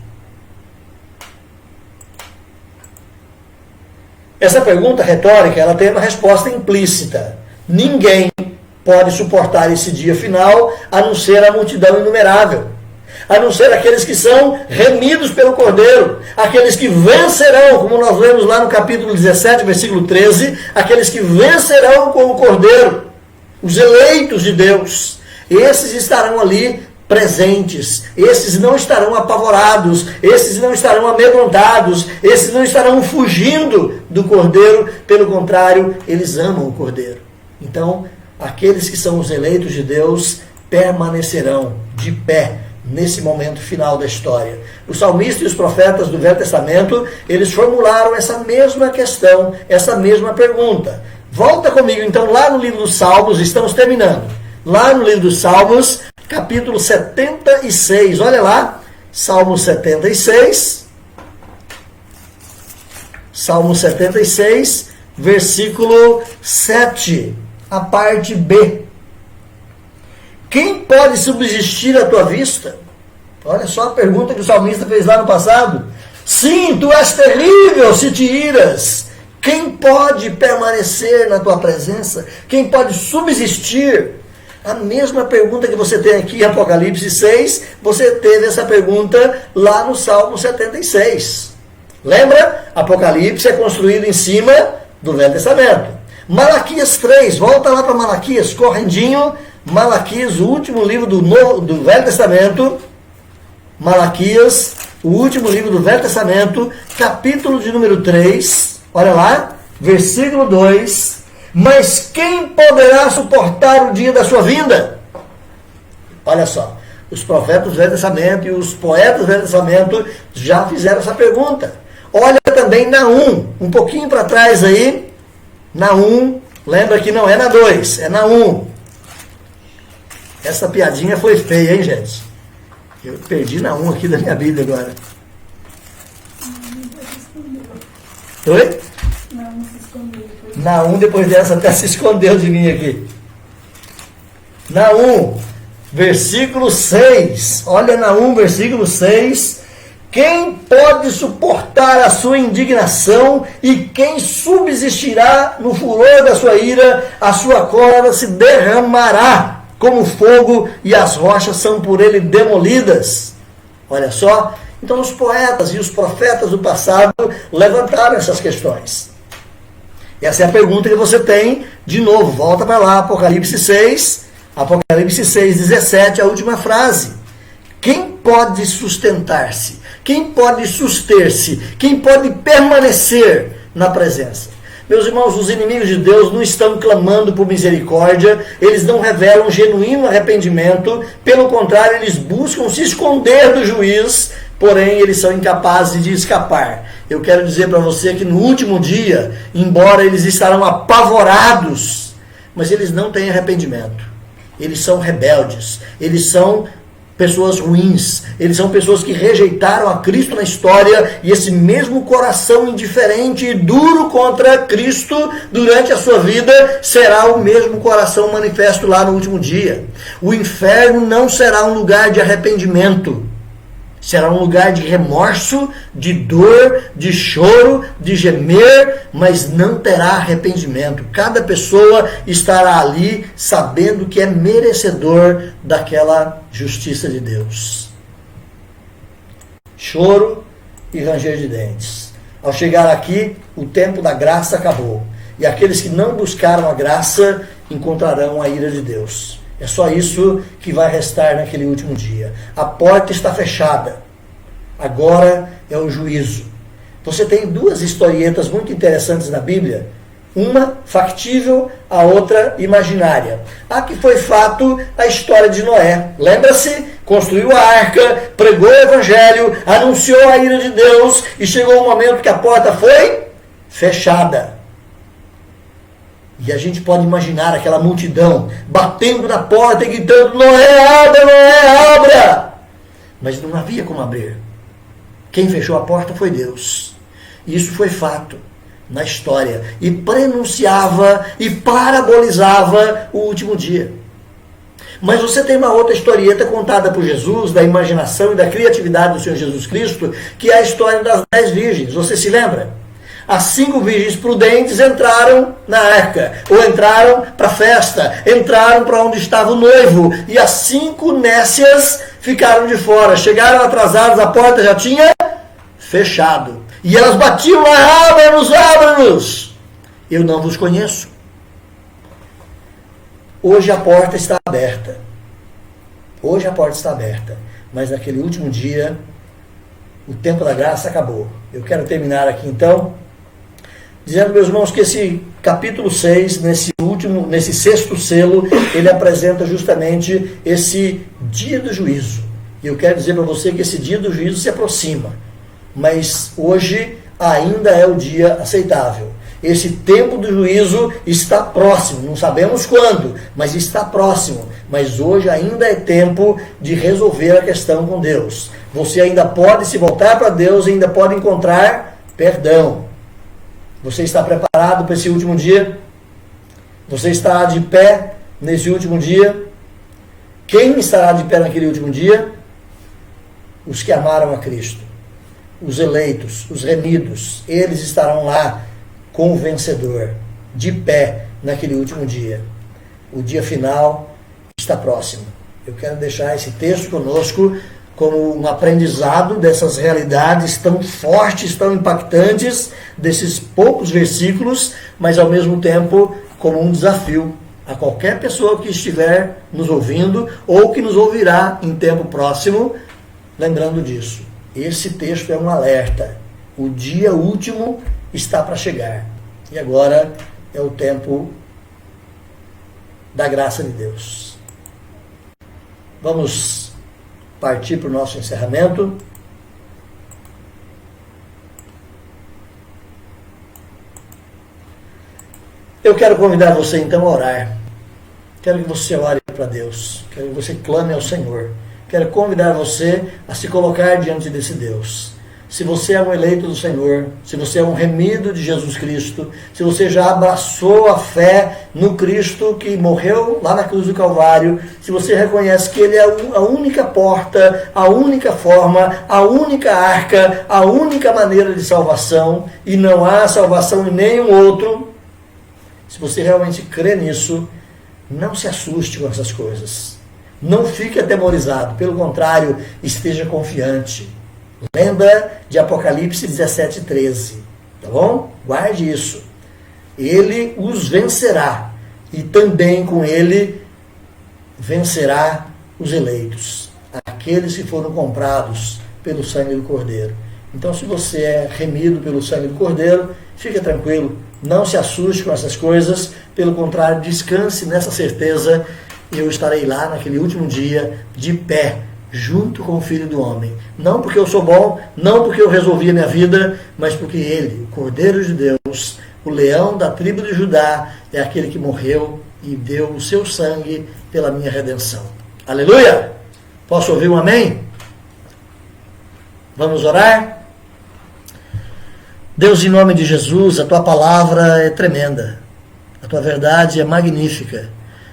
Essa pergunta retórica, ela tem uma resposta implícita. Ninguém pode suportar esse dia final, a não ser a multidão inumerável. A não ser aqueles que são remidos pelo Cordeiro. Aqueles que vencerão, como nós lemos lá no capítulo 17, versículo 13, aqueles que vencerão com o Cordeiro. Os eleitos de Deus. Esses estarão ali presentes, esses não estarão apavorados, esses não estarão amedrontados, esses não estarão fugindo do Cordeiro, pelo contrário, eles amam o Cordeiro. Então, aqueles que são os eleitos de Deus permanecerão de pé nesse momento final da história. O salmista e os profetas do Velho Testamento, eles formularam essa mesma questão, essa mesma pergunta. Volta comigo então lá no livro dos Salmos, estamos terminando. Lá no livro dos Salmos, capítulo 76, olha lá, Salmo 76, versículo 7, a parte B. Quem pode subsistir à tua vista? Olha só a pergunta que o salmista fez lá no passado. Sim, tu és terrível se te iras. Quem pode permanecer na tua presença? Quem pode subsistir? A mesma pergunta que você tem aqui em Apocalipse 6, você teve essa pergunta lá no Salmo 76. Lembra? Apocalipse é construído em cima do Velho Testamento. Malaquias 3, volta lá para Malaquias, correndinho. Malaquias, o último livro do Velho Testamento. Malaquias, o último livro do Velho Testamento, capítulo de número 3. Olha lá, versículo 2. Mas quem poderá suportar o dia da sua vinda? Olha só, os profetas do Velho Testamento e os poetas do Velho Testamento já fizeram essa pergunta. Olha também Naum, um pouquinho para trás aí, Na 1, lembra que não é na 2, é na 1. Essa piadinha foi feia, hein, gente? Eu perdi na 1 aqui da minha Bíblia agora. Oi? Não se escondeu. Na 1, depois dessa, até se escondeu de mim aqui. Na 1, versículo 6. Olha na 1, versículo 6. Quem pode suportar a sua indignação e quem subsistirá no furor da sua ira? A sua cólera se derramará como fogo e as rochas são por ele demolidas. Olha só. Então os poetas e os profetas do passado levantaram essas questões. Essa é a pergunta que você tem, de novo, volta para lá, Apocalipse 6, 17, a última frase. Quem pode sustentar-se? Quem pode suster-se? Quem pode permanecer na presença? Meus irmãos, os inimigos de Deus não estão clamando por misericórdia, eles não revelam genuíno arrependimento, pelo contrário, eles buscam se esconder do juiz, porém eles são incapazes de escapar. Eu quero dizer para você que no último dia, embora eles estarão apavorados, mas eles não têm arrependimento. Eles são rebeldes, eles são pessoas ruins, eles são pessoas que rejeitaram a Cristo na história, e esse mesmo coração indiferente e duro contra Cristo durante a sua vida será o mesmo coração manifesto lá no último dia. O inferno não será um lugar de arrependimento, será um lugar de remorso, de dor, de choro, de gemer, mas não terá arrependimento. Cada pessoa estará ali sabendo que é merecedor daquela justiça de Deus. Choro e ranger de dentes. Ao chegar aqui, o tempo da graça acabou. E aqueles que não buscaram a graça encontrarão a ira de Deus. É só isso que vai restar naquele último dia. A porta está fechada. Agora é o juízo. Você tem duas historietas muito interessantes na Bíblia. Uma factível, a outra imaginária. A que foi fato, a história de Noé. Lembra-se? Construiu a arca, pregou o evangelho, anunciou a ira de Deus e chegou o momento que a porta foi fechada. E a gente pode imaginar aquela multidão batendo na porta e gritando: Noé, abra, Noé, abra! Mas não havia como abrir. Quem fechou a porta foi Deus. Isso foi fato na história. E prenunciava e parabolizava o último dia. Mas você tem uma outra historieta contada por Jesus, da imaginação e da criatividade do Senhor Jesus Cristo, que é a história das 10 virgens. Você se lembra? As 5 virgens prudentes entraram na arca, ou entraram para a festa, entraram para onde estava o noivo, e as 5 nécias ficaram de fora, chegaram atrasadas, a porta já tinha fechado. E elas batiam lá: abra-nos, abra-nos! Eu não vos conheço. Hoje a porta está aberta. Hoje a porta está aberta. Mas naquele último dia, o tempo da graça acabou. Eu quero terminar aqui então, dizendo, meus irmãos, que esse capítulo 6, nesse sexto selo, ele apresenta justamente esse dia do juízo. E eu quero dizer para você que esse dia do juízo se aproxima. Mas hoje ainda é o dia aceitável. Esse tempo do juízo está próximo, não sabemos quando, mas está próximo. Mas hoje ainda é tempo de resolver a questão com Deus. Você ainda pode se voltar para Deus e ainda pode encontrar perdão. Você está preparado para esse último dia? Você estará de pé nesse último dia? Quem estará de pé naquele último dia? Os que amaram a Cristo. Os eleitos, os remidos. Eles estarão lá com o vencedor, de pé naquele último dia. O dia final está próximo. Eu quero deixar esse texto conosco como um aprendizado dessas realidades tão fortes, tão impactantes, desses poucos versículos, mas ao mesmo tempo como um desafio a qualquer pessoa que estiver nos ouvindo ou que nos ouvirá em tempo próximo, lembrando disso. Esse texto é um alerta. O dia último está para chegar. E agora é o tempo da graça de Deus. Vamos partir para o nosso encerramento. Eu quero convidar você então a orar. Quero que você ore para Deus. Quero que você clame ao Senhor. Quero convidar você a se colocar diante desse Deus. Se você é um eleito do Senhor, se você é um remido de Jesus Cristo, se você já abraçou a fé no Cristo que morreu lá na cruz do Calvário, se você reconhece que Ele é a única porta, a única forma, a única arca, a única maneira de salvação, e não há salvação em nenhum outro, se você realmente crê nisso, não se assuste com essas coisas. Não fique atemorizado, pelo contrário, esteja confiante. Lembra de Apocalipse 17:13, tá bom? Guarde isso. Ele os vencerá e também com ele vencerá os eleitos, aqueles que foram comprados pelo sangue do Cordeiro. Então, se você é remido pelo sangue do Cordeiro, fique tranquilo, não se assuste com essas coisas, pelo contrário, descanse nessa certeza. Eu estarei lá naquele último dia, de pé, junto com o Filho do Homem. Não porque eu sou bom, não porque eu resolvi a minha vida, mas porque Ele, o Cordeiro de Deus, o leão da tribo de Judá, é aquele que morreu e deu o seu sangue pela minha redenção. Aleluia! Posso ouvir um amém? Vamos orar? Deus, em nome de Jesus, a Tua palavra é tremenda. A Tua verdade é magnífica.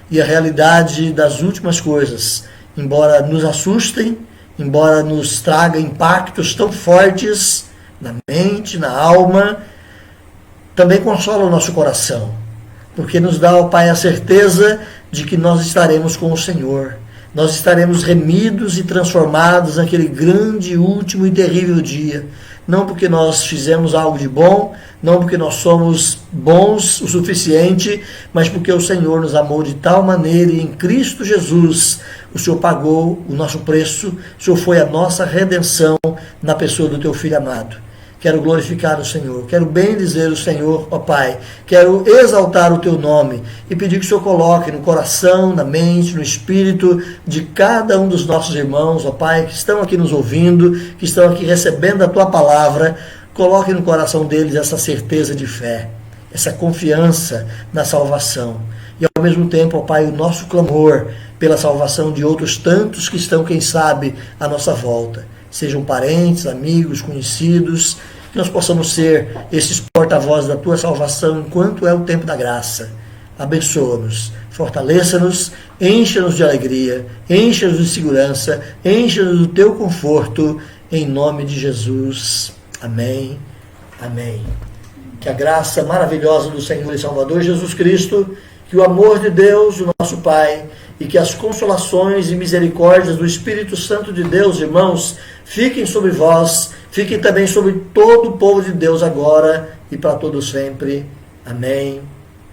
E a realidade das últimas coisas, embora nos assustem, embora nos traga impactos tão fortes na mente, na alma, também consola o nosso coração, porque nos dá, ó Pai, a certeza de que nós estaremos com o Senhor. Nós estaremos remidos e transformados naquele grande, último e terrível dia. Não porque nós fizemos algo de bom, não porque nós somos bons o suficiente, mas porque o Senhor nos amou de tal maneira e em Cristo Jesus o Senhor pagou o nosso preço, o Senhor foi a nossa redenção na pessoa do Teu Filho amado. Quero glorificar o Senhor, quero bendizer o Senhor, ó Pai, quero exaltar o Teu nome e pedir que o Senhor coloque no coração, na mente, no espírito de cada um dos nossos irmãos, ó Pai, que estão aqui nos ouvindo, que estão aqui recebendo a Tua palavra, coloque no coração deles essa certeza de fé, essa confiança na salvação e ao mesmo tempo, ó Pai, o nosso clamor pela salvação de outros tantos que estão, quem sabe, à nossa volta. Sejam parentes, amigos, conhecidos, que nós possamos ser esses porta-vozes da Tua salvação enquanto é o tempo da graça. Abençoa-nos, fortaleça-nos, encha-nos de alegria, encha-nos de segurança, encha-nos do Teu conforto, em nome de Jesus. Amém, amém. Que a graça maravilhosa do Senhor e Salvador Jesus Cristo, que o amor de Deus, o nosso Pai, e que as consolações e misericórdias do Espírito Santo de Deus, irmãos, fiquem sobre vós, fiquem também sobre todo o povo de Deus agora e para todos sempre. Amém,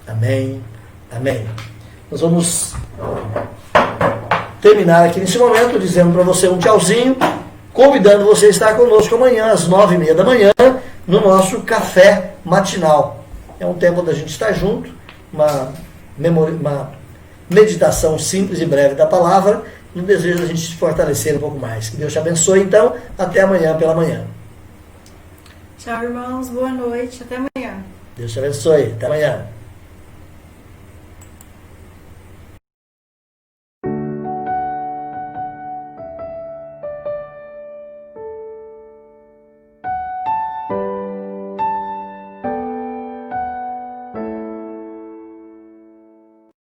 amém, amém. Nós vamos terminar aqui nesse momento dizendo para você um tchauzinho, convidando você a estar conosco amanhã às 9h30 da manhã no nosso café matinal. É um tempo da gente estar junto, uma meditação simples e breve da palavra, no desejo da gente se fortalecer um pouco mais. Que Deus te abençoe, então. Até amanhã pela manhã. Tchau, irmãos. Boa noite. Até amanhã. Deus te abençoe. Até amanhã.